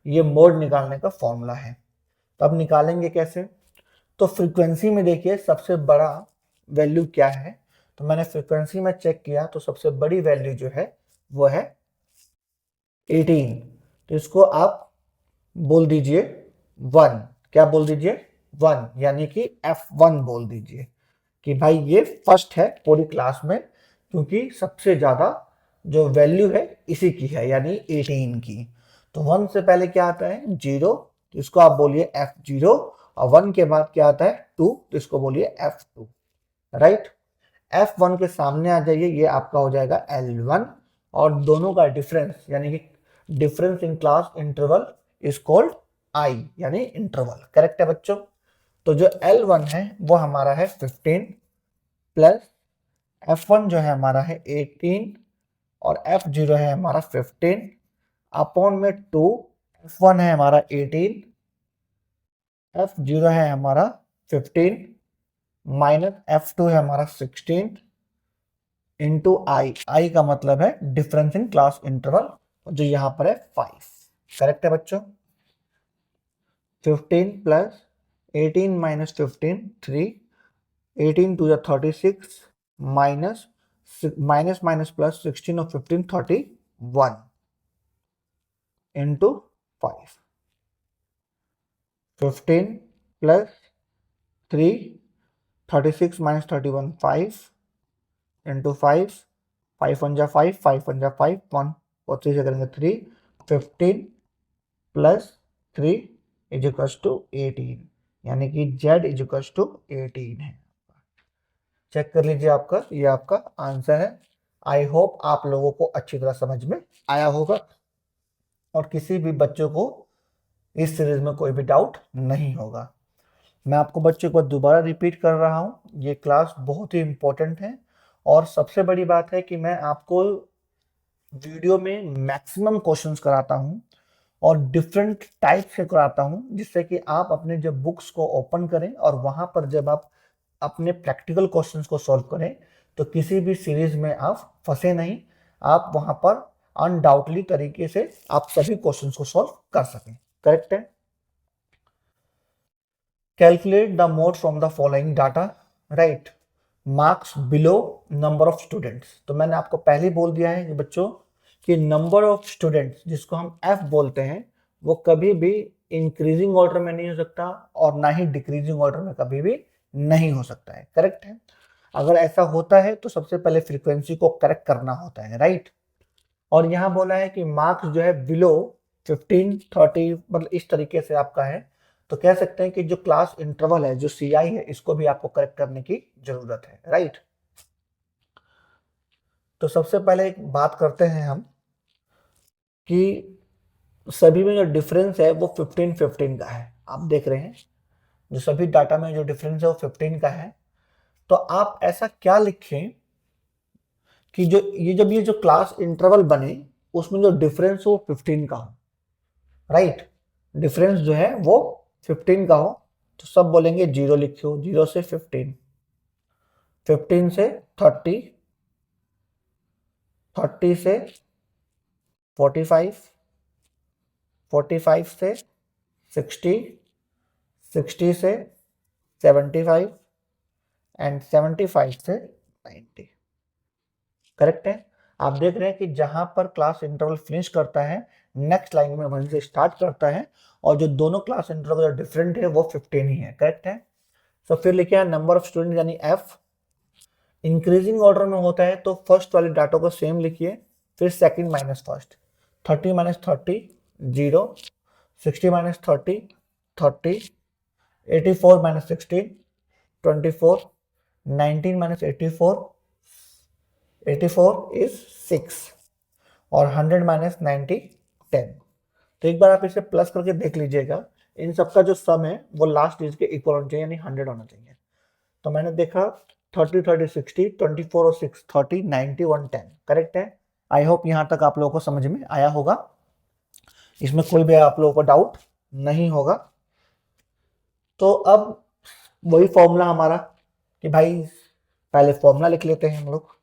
ये मोड निकालने का फॉर्मूला है। तो अब निकालेंगे कैसे। तो फ्रीक्वेंसी में देखिए सबसे बड़ा वैल्यू क्या है। तो मैंने फ्रीक्वेंसी में चेक किया तो सबसे बड़ी वैल्यू जो है वो है 18। तो इसको आप बोल दीजिए 1। क्या बोल दीजिए 1, यानी कि F1 बोल दीजिए कि भाई ये फर्स्ट है पूरी क्लास में, क्योंकि सबसे ज्यादा जो वैल्यू है इसी की है, यानी 18 की। तो 1 से पहले क्या आता है 0, तो इसको आप बोलिए F0, और 1 के बाद क्या आता है 2, तो इसको बोलिए F2, राइट। F1 के सामने आ जाइए, ये आपका हो जाएगा L1, और दोनों का डिफरेंस यानी कि difference in class interval is called I, यानी इंटरवल। करेक्ट है बच्चों। तो जो L1 है वो हमारा है 15 प्लस F1 जो है हमारा है 18 और F0 है हमारा 15 अपॉन में 2। F1 है हमारा 18, F0 है हमारा 15 माइनस F2 है हमारा 16 इंटू आई का मतलब है डिफरेंस इन क्लास इंटरवल, जो यहां पर है 5। करेक्ट है बच्चों। 15 plus 18 minus 15 3, 18 two 36 minus minus minus plus 16 और 15 31 इंटू 5। 15 प्लस 3, 36 माइनस 31 5 इंटू 5, 5 1 जा 5, 5 1 जा 5, 1 और 3 से करेंगे 3। 15 प्लस 3 इज इक्वल टू 18, यानी कि z इज इक्वल टू 18 है। चेक कर लीजिए आपका, ये आपका आंसर है। आई होप आप लोगों को अच्छी तरह समझ में आया होगा, और किसी भी बच्चों को इस सीरीज में कोई भी डाउट नहीं होगा। मैं आपको बच्चों को दोबारा रिपीट कर रहा हूँ, ये क्लास बहुत ही इम्पोर्टेंट है और सबसे बड़ी बात है कि मैं आपको वीडियो में मैक्सिमम क्वेश्चंस कराता हूँ और डिफरेंट टाइप से कराता हूँ, जिससे कि आप अपने जब बुक्स को ओपन करें और वहाँ पर जब आप अपने प्रैक्टिकल क्वेश्चंस को सॉल्व करें तो किसी भी सीरीज में आप फंसे नहीं, आप वहाँ पर अनडाउटली तरीके से आप सभी क्वेश्चंस को सॉल्व कर सकें। करेक्ट है। Calculate the mode from the following data, right. Marks below number of students. तो मैंने आपको पहले बोल दिया है कि बच्चों कि नंबर ऑफ स्टूडेंट्स जिसको हम एफ बोलते हैं वो कभी भी इंक्रीजिंग ऑर्डर में नहीं हो सकता और ना ही डिक्रीजिंग ऑर्डर में कभी भी नहीं हो सकता है। करेक्ट है। अगर ऐसा होता है तो सबसे पहले फ्रीक्वेंसी को करेक्ट करना होता है, राइट। और यहाँ बोला है कि मार्क्स जो है बिलो 15 30 मतलब इस तरीके से आपका है, तो कह सकते हैं कि जो क्लास इंटरवल है, जो CI है, इसको भी आपको करेक्ट करने की जरूरत है, राइट। तो सबसे पहले एक बात करते हैं हम कि सभी में जो डिफरेंस है वो 15 का है। आप देख रहे हैं जो सभी डाटा में जो डिफरेंस है वो 15 का है। तो आप ऐसा क्या लिखें कि जो ये जो क्लास इंटरवल बने उसमें जो डिफरेंस हो 15 का हो, राइट। डिफरेंस जो है वो 15 का हो, तो सब बोलेंगे 0 लिखो, 0 से 15, 15 से 30, 30 से 45, 45 से 60, 60 से 75 एंड 75 से 90। करेक्ट है। आप देख रहे हैं कि जहां पर क्लास इंटरवल फिनिश करता है नेक्स्ट लाइन में वहीं से स्टार्ट करता है और जो दोनों क्लास इंटरवल डिफरेंट है वो 15 ही है। करेक्ट है। तो फिर लिखे नंबर ऑफ स्टूडेंट यानी एफ इंक्रीजिंग ऑर्डर में होता है तो फर्स्ट वाले डाटा को सेम लिखिए, फिर second minus first, 30 minus 30 0, 60 minus 30 30, 84 minus 16 24, 19 minus 84 84 is 6 और 100 माइनस 90 10। तो एक बार आप इसे प्लस करके देख लीजिएगा, इन सबका जो सम है वो लास्ट डिजिट के इक्वल होना चाहिए, यानी 100 होना चाहिए। तो मैंने देखा 30 30 60, 24 और 6 30, 90 110। करेक्ट है। आई होप यहाँ तक आप लोगों को समझ में आया होगा, इसमें कोई भी आप लोगों को डाउट नहीं होगा। तो अब वही फॉर्मूला हमारा कि भाई पहले फॉर्मूला लिख लेते हैं हम लोग।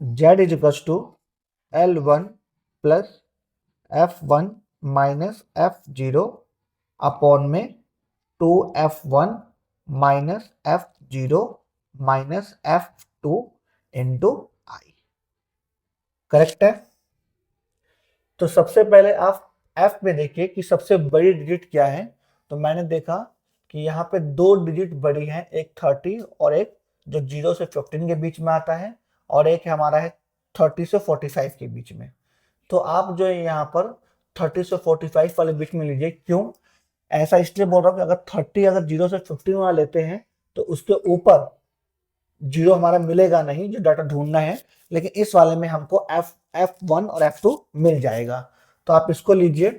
Z is equals to L1 plus F1 minus F0 upon में 2F1 minus F0 minus F2 into I. Correct है। तो सबसे पहले आप F में देखिए कि सबसे बड़ी डिजिट क्या है। तो मैंने देखा कि यहाँ पे दो डिजिट बड़ी हैं, एक 30 और एक जो 0 से 15 के बीच में आता है, और एक हमारा है 30 से 45 के बीच में। तो आप जो है यहाँ पर 30 से 45 वाले बीच में लीजिए। क्यों ऐसा इसलिए बोल रहा हूँ कि अगर 30 अगर 0 से 15 वाला लेते हैं तो उसके ऊपर 0 हमारा मिलेगा नहीं जो डाटा ढूंढना है, लेकिन इस वाले में हमको F1 और F2 मिल जाएगा। तो आप इसको लीजिए,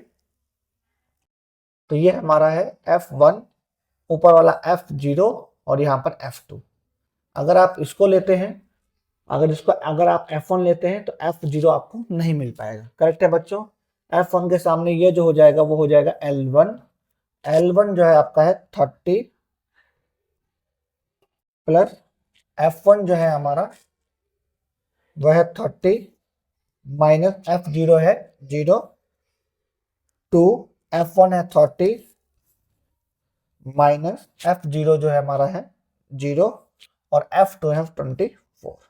तो ये हमारा है F1, ऊपर वाला F0 और यहाँ पर F2। अगर आप इसको लेते हैं, अगर आप F1 लेते हैं तो F0 आपको नहीं मिल पाएगा। करेक्ट है बच्चों। F1 के सामने ये जो हो जाएगा वो हो जाएगा L1। L1 जो है आपका है 30 प्लस F1 जो है हमारा वह है 30 माइनस F0 है 0, 2 F1 है 30 माइनस F0 जो है हमारा है 0 और F2 है 24।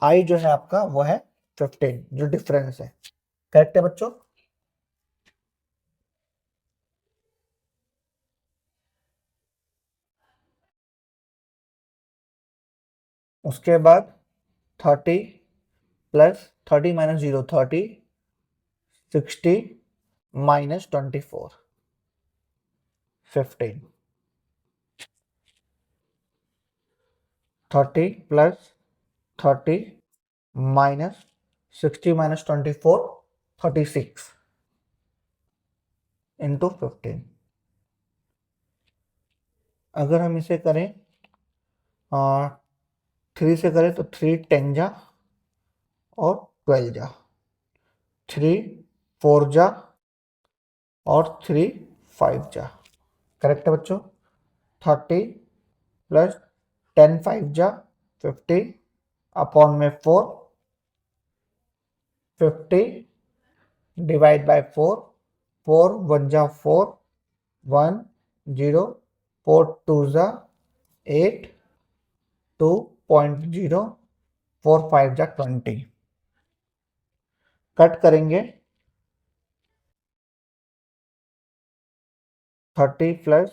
I जो है आपका वो है 15 जो डिफरेंस है। करेक्ट है बच्चों। उसके बाद 30 plus 30 minus 0 30, 60 minus 24 15, 30 plus 30 minus 60 minus 24 36 into 15। अगर हम इसे करें 3 से करें तो 3 10 जा और 12 जा, 3 4 जा और 3 5 जा। करेक्ट है बच्चों। 30 प्लस 10 5 जा 50 अपॉन में 4, 50 डिवाइड बाय 4, 4 1 जा 4, 1 0, 4 2 जा 8, 2.0, 4 5 जा 20। कट करेंगे 30 प्लस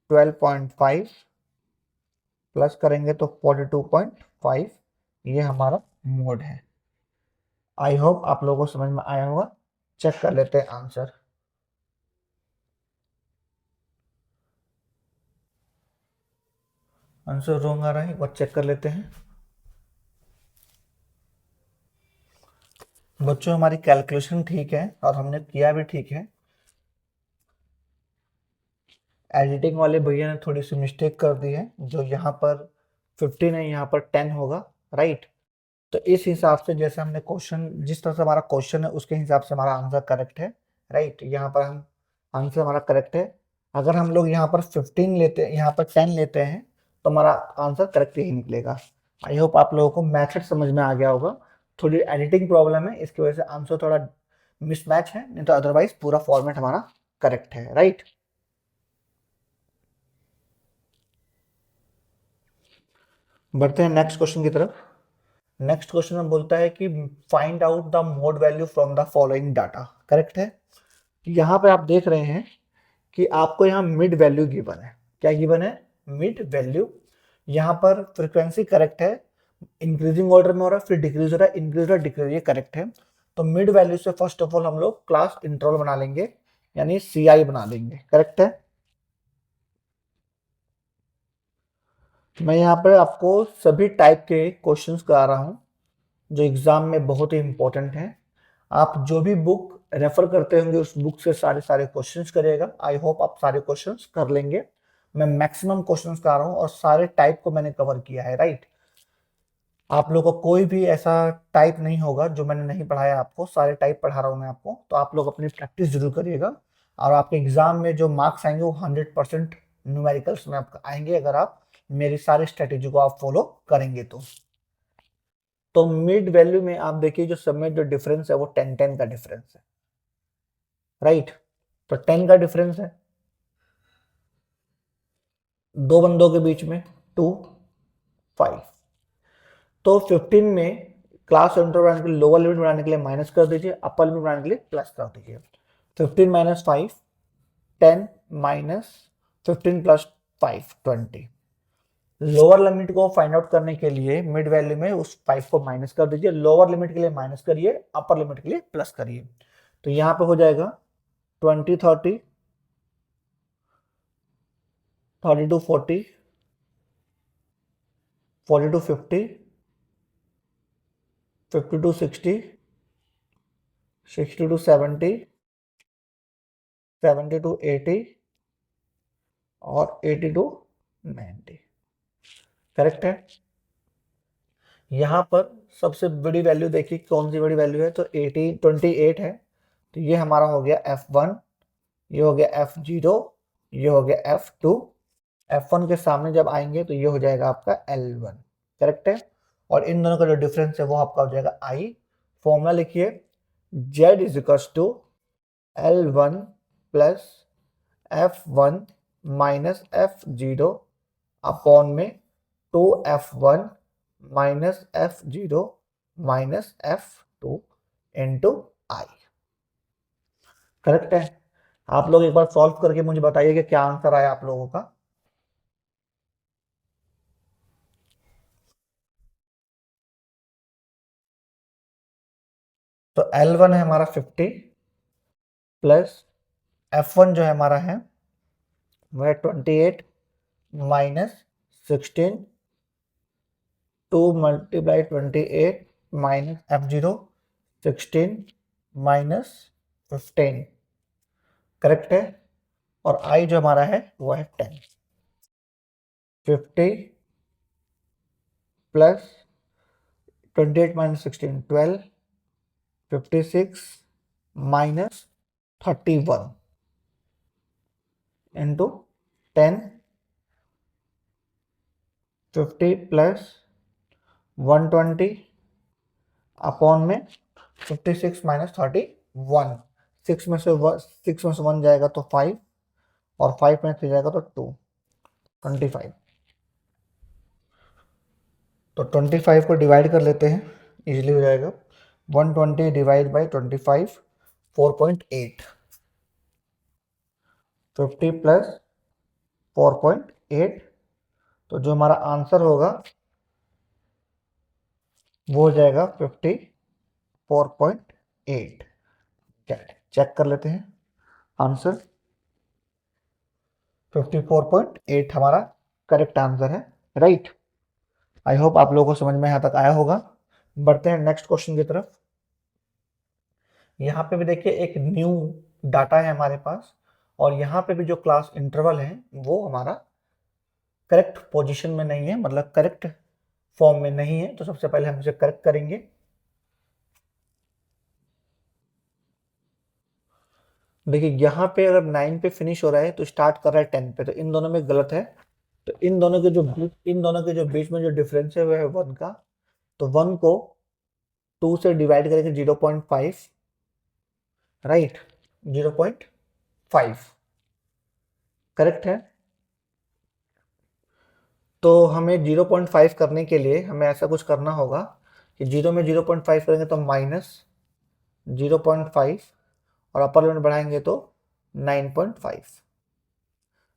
12.5 प्लस करेंगे तो 42.5, ये हमारा मोड है। आई होप आप लोगों को समझ में आया होगा। चेक कर लेते हैं आंसर। आंसर रॉन्ग आ रहा है, एक बार चेक कर लेते हैं। बच्चों हमारी कैलकुलेशन ठीक है और हमने किया भी ठीक है। एडिटिंग वाले भैया ने थोड़ी सी मिस्टेक कर दी है, जो यहाँ पर 15 है यहाँ पर 10 होगा, राइट। तो इस हिसाब से जैसे हमने क्वेश्चन, जिस तरह से हमारा क्वेश्चन है उसके हिसाब से हमारा आंसर करेक्ट है, राइट। यहाँ पर हम आंसर हमारा करेक्ट है। अगर हम लोग यहाँ पर 15 लेते हैं, यहाँ पर 10 लेते हैं, तो हमारा आंसर करेक्ट ही निकलेगा। आई होप आप लोगों को मैथड समझ में आ गया होगा। थोड़ी एडिटिंग प्रॉब्लम है, इसकी वजह से आंसर थोड़ा मिसमैच है, नहीं तो अदरवाइज पूरा फॉर्मेट हमारा करेक्ट है, राइट। बढ़ते हैं नेक्स्ट क्वेश्चन की तरफ। नेक्स्ट क्वेश्चन में बोलता है कि find out the mode value from the following data. Correct है। यहाँ पे आप देख रहे हैं कि आपको यहाँ मिड वैल्यू गिवन है। क्या गिवन है? Mid value. यहाँ पर फ्रीक्वेंसी करेक्ट है, इंक्रीजिंग ऑर्डर में हो रहा है, फिर डिक्रीज हो रहा है, इंक्रीज और डिक्रीज, ये करेक्ट है। तो मिड वैल्यू से फर्स्ट ऑफ ऑल हम लोग क्लास इंटरवल बना लेंगे, यानी CI बना लेंगे। करेक्ट है। मैं यहाँ पर आपको सभी टाइप के क्वेश्चंस करा रहा हूँ जो एग्जाम में बहुत ही इंपॉर्टेंट है। आप जो भी बुक रेफर करते होंगे उस बुक से सारे सारे क्वेश्चंस करिएगा। आई होप आप सारे क्वेश्चंस कर लेंगे। मैं मैक्सिमम क्वेश्चंस कर रहा हूँ और सारे टाइप को मैंने कवर किया है, राइट। आप लोगों को कोई भी ऐसा टाइप नहीं होगा जो मैंने नहीं पढ़ाया आपको, सारे टाइप पढ़ा रहा हूँ मैं आपको। तो आप लोग अपनी प्रैक्टिस जरूर करिएगा और आपके एग्जाम में जो मार्क्स आएंगे वो 100% न्यूमेरिकल्स में आपका आएंगे, अगर आप मेरी सारी स्ट्रेटेजी को आप फॉलो करेंगे तो मिड वैल्यू में आप देखिए जो सब में जो डिफरेंस है वो 10-10 का डिफरेंस है, राइट। तो 10 का डिफरेंस है दो बंदों के बीच में, 2 5। तो 15 में क्लास इंटरवल बनाने के लिए लोअर लिमिट बनाने के लिए माइनस कर दीजिए, अपर लिमिट बनाने के लिए प्लस कर दीजिए। 15 minus 5 10 minus 15 plus 5 20। Lower limit को फाइंड आउट करने के लिए मिड वैल्यू में उस 5 को माइनस कर दीजिए, लोअर लिमिट के लिए माइनस करिए, अपर लिमिट के लिए प्लस करिए। तो यहाँ पे हो जाएगा 20 30 32 40 42 50 52 60 62 70 72 80 और 82 90। करेक्ट है। यहाँ पर सबसे बड़ी वैल्यू देखिए, कौन सी बड़ी वैल्यू है? तो 28 है। तो ये हमारा हो गया F1, ये हो गया F0, ये हो गया F2। F1 के सामने जब आएंगे तो ये हो जाएगा आपका L1। करेक्ट है। और इन दोनों का जो डिफरेंस है वो आपका हो जाएगा I। फॉर्मूला लिखिए, Z is equals to L1 plus F1 minus F0 upon में 2F1 minus F0 minus F2 into I। Correct है। आप लोग एक बार सॉल्व करके मुझे बताइए कि क्या आंसर आया आप लोगों का। तो L1 है हमारा 50 प्लस F1 जो है हमारा है वह 28 minus 16 2 multiply 28 minus F0 16 minus 15, correct है। और I जो हमारा है वो है 10। 50 plus 28 minus 16 12, 56 minus 31 into 10, 50 plus 120 upon में 56 माइनस 31, 6 में से 1 जाएगा तो 5, और 5 में 3 जाएगा तो 2, 25। तो 25 को डिवाइड कर लेते हैं, इजीली हो जाएगा। 120 डिवाइड बाई 25, 4.8। 50 प्लस 4.8, तो जो हमारा आंसर होगा वो हो जाएगा 54.8। चेक कर लेते हैं आंसर। 54.8 हमारा करेक्ट आंसर है, राइट। आई होप आप लोगों को समझ में यहाँ तक आया होगा। बढ़ते हैं नेक्स्ट क्वेश्चन की तरफ। यहाँ पे भी देखिए एक न्यू डाटा है हमारे पास, और यहाँ पे भी जो क्लास इंटरवल है वो हमारा करेक्ट पोजीशन में नहीं है, मतलब करेक्ट फॉर्म में नहीं है। तो सबसे पहले हम इसे करेक्ट करेंगे। देखिए यहाँ पे अगर 9 पे फिनिश हो रहा है तो स्टार्ट कर रहा है 10 पे, तो इन दोनों में गलत है। तो इन दोनों के जो बीच में जो डिफरेंस है वो है 1 का। तो 1 को 2 से डिवाइड करेंगे 0.5, राइट, 0.5 करेक्ट है। तो हमें 0.5 करने के लिए हमें ऐसा कुछ करना होगा कि 0 में 0.5 करेंगे तो माइनस 0.5, और अपर लिमिट बढ़ाएंगे तो 9.5।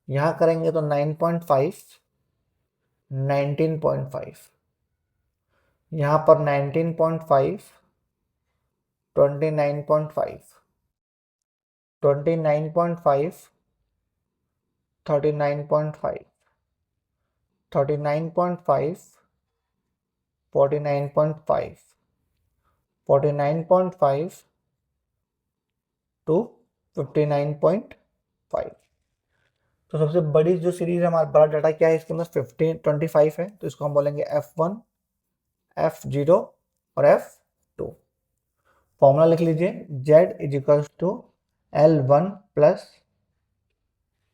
यहाँ करेंगे तो 9.5, 19.5, यहाँ पर 19.5, 29.5, 29.5, 39.5, 39.5, 49.5, 49.5 टू 59.5। तो सबसे बड़ी जो सीरीज है, हमारा बड़ा डाटा क्या है इसके अंदर, 25 है। तो इसको हम बोलेंगे F1, F0 और F2। फॉर्मूला लिख लीजिए, Z is equal to L1 plus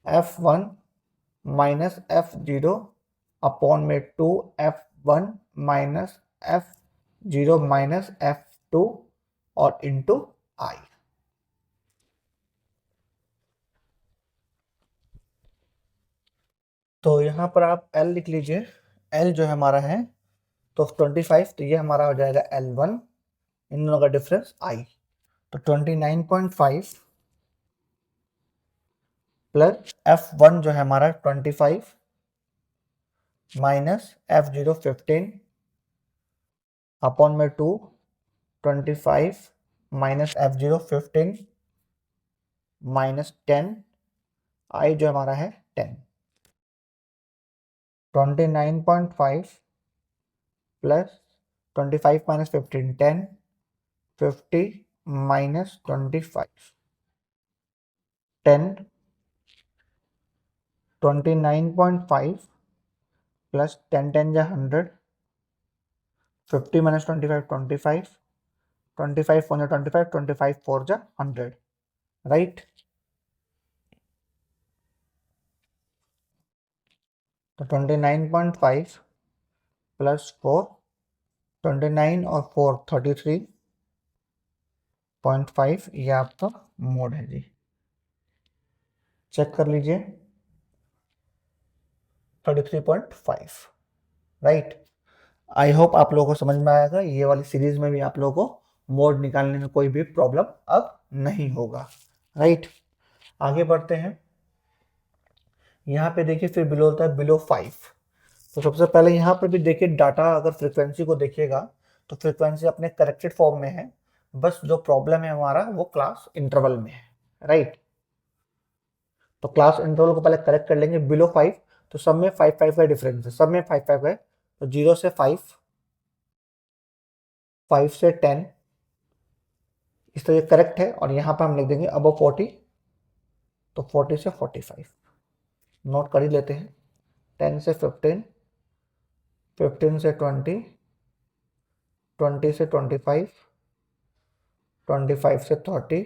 F1 minus F0 upon में 2F1 minus F0 minus F2 और इंटू I। तो यहाँ पर आप L लिख लीजिए। L जो है हमारा है तो 25, तो ये हमारा हो जाएगा L1, इन दोनों का डिफरेंस I। तो 29.5 प्लस F1 जो है हमारा 25 माइनस F0 15 अपॉन में 2, 25 माइनस F0 15 माइनस 10, I जो हमारा है 10। 29.5 प्लस 25 माइनस 15 10, 50 माइनस 25 10, 29.5 प्लस 10 10 जा 100, 50 माइनस 25 25, 25 4 जा 25, 25 4 जा 100, राइट। तो 29.5 प्लस 4, 29 और 4 33.5, ये आपका मोड है जी। चेक कर लीजिए 33.5, राइट। आई होप आप लोगों को समझ में आएगा। ये वाली सीरीज में भी आप लोगों को मोड निकालने में कोई भी प्रॉब्लम अब नहीं होगा, राइट। आगे बढ़ते हैं। यहाँ पे देखिए फिर बिलो होता है बिलो 5। तो सबसे पहले यहाँ पर भी देखिए डाटा, अगर फ्रिक्वेंसी को देखिएगा तो फ्रिक्वेंसी अपने करेक्टेड फॉर्म में है, बस जो प्रॉब्लम है हमारा वो क्लास इंटरवल में है, राइट। तो क्लास इंटरवल को पहले करेक्ट कर लेंगे। बिलो 5, तो सब में 5 5 का डिफरेंस है, सब में 5 5 है। तो 0 से 5 5 से 10, इस तरह करेक्ट है। और यहाँ पर हम लिख देंगे अबव 40, तो 40 से 45 नोट कर ही लेते हैं। 10 से 15, 15 से 20, 20 से 25, 25 से 30,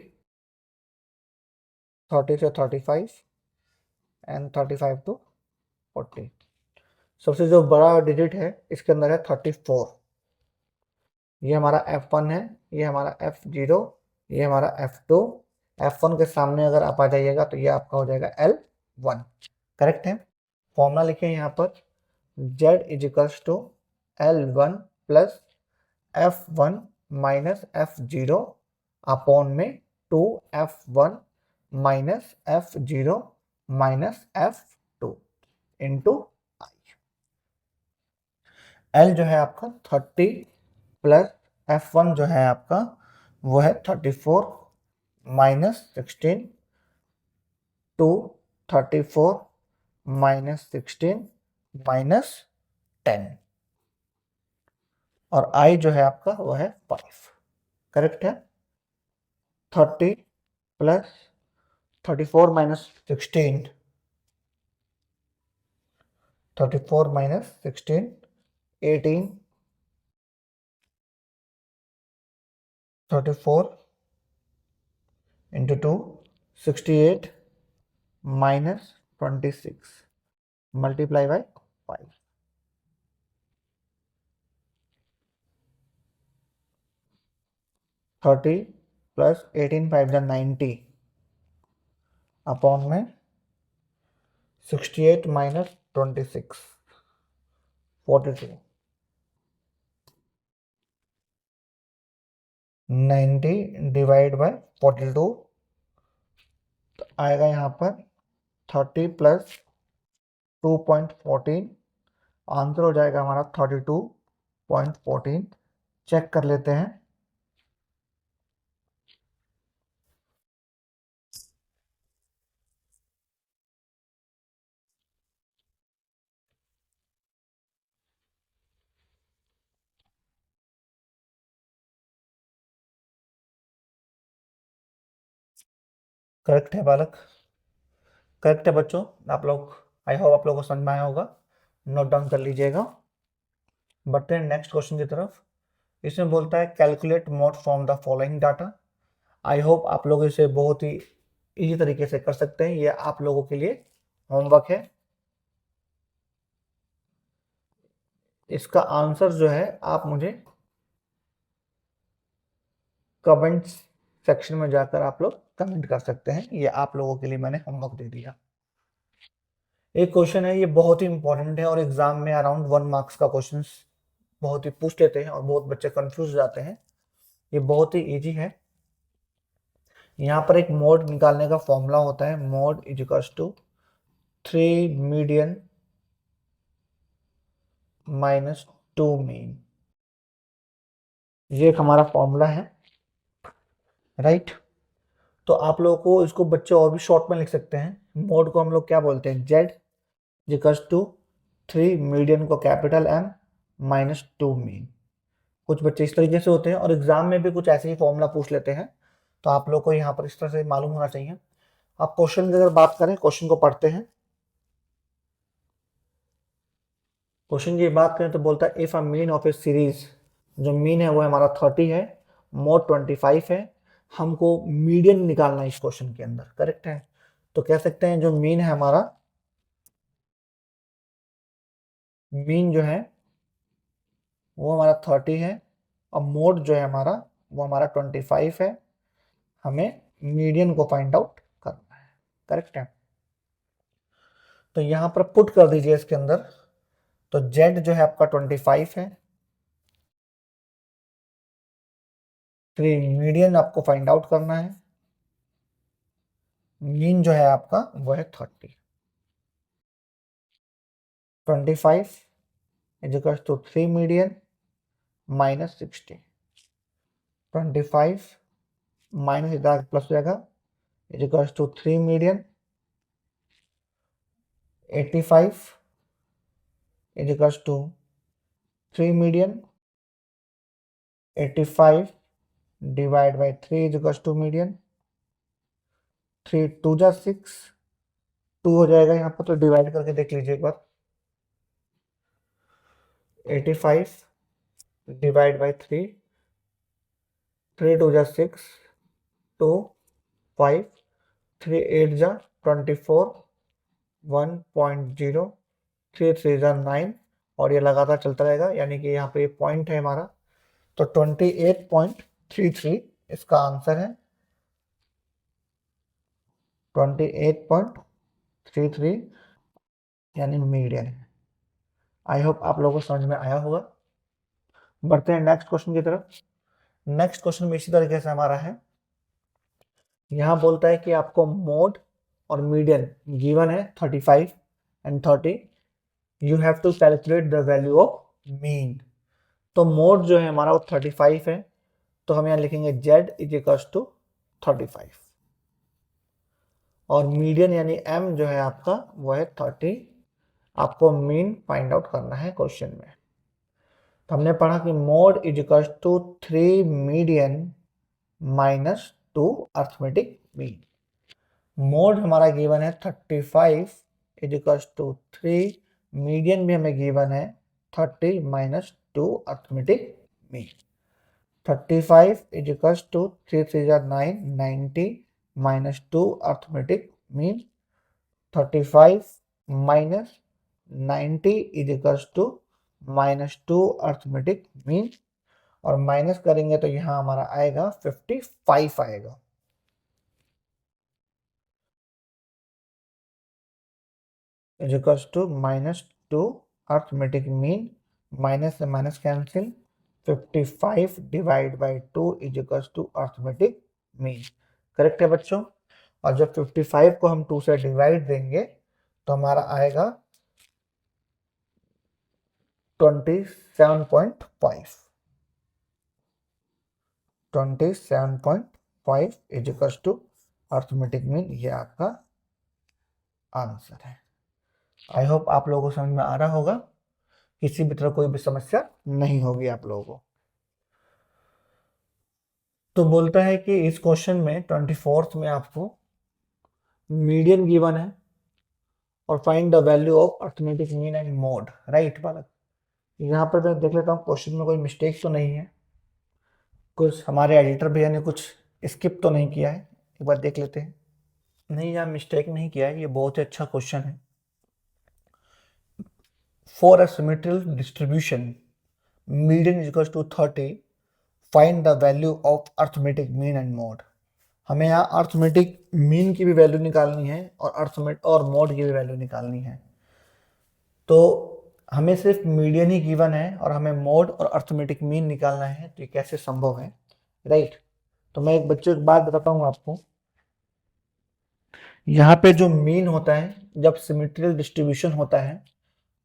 30 से 35 एंड 35 टू 40। सबसे जो बड़ा डिजिट है इसके अंदर है 34। ये हमारा F1 है, ये हमारा F0, ये हमारा F2। F1 के सामने अगर आप आ जाइएगा तो ये आपका हो जाएगा L1। करेक्ट है। फॉर्मूला लिखें यहाँ पर, Z is equals to L1 plus F1 minus F0 upon में 2F1 minus F0 minus F2 into L जो है आपका 30 प्लस F1 जो है आपका वो है 34 माइनस 16 टू 34 माइनस 16 माइनस 10, और I जो है आपका वो है 5। करेक्ट है। 30 plus 34 minus 16, 34 minus 16 18, 34 into 2 68 minus 26 multiply by 5। 30 plus 18 5 जा 90 अपॉन में 68 माइनस 26 42। 90 डिवाइड बाय 42 तो आएगा यहाँ पर 30 प्लस 2.14, आंसर हो जाएगा हमारा 32.14। चेक कर लेते हैं। करेक्ट है बालक, करेक्ट है बच्चों। आप लोग, आई होप आप लोगों को समझ में आया होगा, नोट डाउन कर लीजिएगा। बढ़ते हैं नेक्स्ट क्वेश्चन की तरफ। इसमें बोलता है calculate mode from the following data. I hope आप लोग इसे बहुत ही इजी तरीके से कर सकते हैं, ये आप लोगों के लिए होमवर्क है। इसका आंसर जो है आप मुझे कमेंट सेक्शन में जाकर आप लोग कमेंट कर सकते हैं, ये आप लोगों के लिए मैंने होमवर्क दे दिया। एक क्वेश्चन है, ये बहुत ही इंपॉर्टेंट है और एग्जाम में अराउंड 1 मार्क्स का क्वेश्चन बहुत ही पूछ लेते हैं और बहुत बच्चे कंफ्यूज हो जाते हैं। ये बहुत ही इजी है। यहाँ पर एक मोड निकालने का फॉर्मूला होता है, mode is equals to 3 median minus 2 mean. ये एक हमारा फॉर्मूला है, राइट। तो आप लोगों को इसको बच्चे और भी शॉर्ट में लिख सकते हैं। मोड को हम लोग क्या बोलते हैं, जेड इक्वल्स टू 3 मीडियन को कैपिटल M माइनस 2 मीन। कुछ बच्चे इस तरीके से होते हैं और एग्जाम में भी कुछ ऐसे ही फॉर्मूला पूछ लेते हैं, तो आप लोग को यहाँ पर इस तरह से मालूम होना चाहिए। आप क्वेश्चन की अगर बात करें, क्वेश्चन को पढ़ते हैं। क्वेश्चन की बात करें तो बोलता है if a mean of A series, जो मीन है वो हमारा 30 है, मोड 25 है, हमको मीडियन निकालना है इस क्वेश्चन के अंदर। करेक्ट है। तो कह सकते हैं जो मीन है हमारा, मीन जो है वो हमारा 30 है और मोड जो है हमारा वो हमारा 25 है। हमें मीडियन को फाइंड आउट करना है। करेक्ट है। तो यहां पर पुट कर दीजिए इसके अंदर। तो z जो है आपका 25 है, फिर मीडियन आपको फाइंड आउट करना है, मीन जो है आपका वो है 30। 25 is equal to 3 median minus 60। 25 माइनस इधर प्लस हो जाएगा, is equal to 3 median. 85 is equal to 3 median 85 divide by 3 is equal to median. 3 2 जा 6, 2 हो जाएगा यहाँ पर, तो डिवाइड करके देख लीजिए एक बार। 85 डिवाइड बाई 3, 3 2 जा 6, 2 5, 3 8 जा 24, 1.0, 3 3 जा 9, और ये लगातार चलता रहेगा, यानी कि यहाँ पे पॉइंट है हमारा, तो 28.33 इसका आंसर है। 28.33 यानी मीडियन है। आई होप आप लोगों को समझ में आया होगा। बढ़ते हैं नेक्स्ट क्वेश्चन की तरफ। नेक्स्ट क्वेश्चन में इसी तरीके से हमारा है, यहाँ बोलता है कि आपको मोड और मीडियन गिवन है 35 and 30, you have to calculate the value of mean. तो मोड जो है हमारा वो 35 है, तो हम यहाँ लिखेंगे z इज इक्वल्स टू 35, और मीडियन यानी m जो है आपका वो है 30। आपको मीन फाइंड आउट करना है क्वेश्चन में। तो हमने पढ़ा कि mode is equals to 3 median minus 2 arithmetic mean. Mode हमारा गिवन है 35 इज इक्वल्स टू 3, मीडियन भी हमें गिवन है 30 minus 2 arithmetic mean. 35 is equals to 3 3 जा 9, 90 minus 2 arithmetic mean. 35 minus 90 is equals to minus 2 arithmetic mean, और minus करेंगे तो यहाँ हमारा आएगा 55 आएगा। Is equals to minus 2 arithmetic mean, minus से minus cancel, 55 divide by 2 is equals to arithmetic mean. Correct है बच्चों। और जब 55 को हम 2 से डिवाइड देंगे तो हमारा आएगा 27.5। 27.5 is equals to arithmetic mean, ये आपका आंसर है। आई होप आप लोगों को समझ में आ रहा होगा, किसी भी तरह कोई भी समस्या नहीं होगी आप लोगों को। तो बोलता है कि इस क्वेश्चन में 24th में आपको मीडियन गिवन है और find the value of arithmetic mean and mode, right बालक। यहाँ पर मैं देख लेता हूँ क्वेश्चन में कोई मिस्टेक तो नहीं है, कुछ हमारे एडिटर भैया ने कुछ स्किप तो नहीं किया है, एक बार देख लेते हैं। नहीं, यहाँ मिस्टेक नहीं किया है, ये बहुत ही अच्छा क्वेश्चन है। For a symmetrical distribution median is equal to 30, find the value of arithmetic mean and mode. हमें यहाँ अर्थमेटिक मीन की भी वैल्यू निकालनी है और मोड की भी वैल्यू निकालनी है। तो हमें सिर्फ मीडियन ही गिवन है और हमें मोड और अर्थमेटिक मीन निकालना है, तो ये कैसे संभव है, राइट। तो मैं एक बच्चों की बात बताता हूँ आपको। यहाँ पे जो मीन होता है, जब सिमेट्रिकल डिस्ट्रीब्यूशन होता है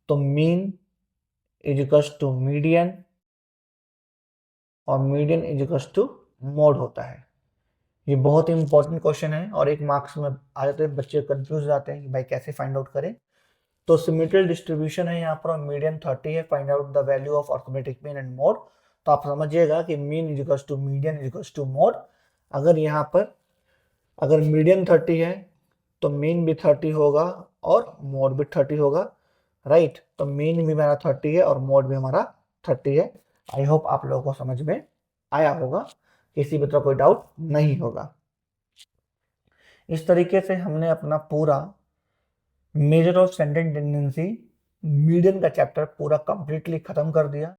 तो mean is equals to median और median is equals to mode होता है। ये बहुत ही इंपॉर्टेंट क्वेश्चन है और एक मार्क्स में आ जाते हैं, बच्चे कंफ्यूज हो जाते हैं कि भाई कैसे फाइंड आउट करें। तो सिमेट्रिकल डिस्ट्रीब्यूशन है यहाँ पर, मीडियन 30 है, find out the value of arithmetic mean and mode. तो आप समझिएगा कि mean is equals to median is equals to mode. अगर यहाँ पर अगर मीडियन 30 है तो मीन भी 30 होगा और मोड भी 30 होगा, राइट। तो मीन भी हमारा 30 है और मोड भी हमारा 30 है। आई होप आप लोगों को समझ में आया होगा, किसी भी तरह कोई डाउट नहीं होगा। इस तरीके से हमने अपना पूरा measure of sentence tendency median का चैप्टर पूरा कंप्लीटली खत्म कर दिया।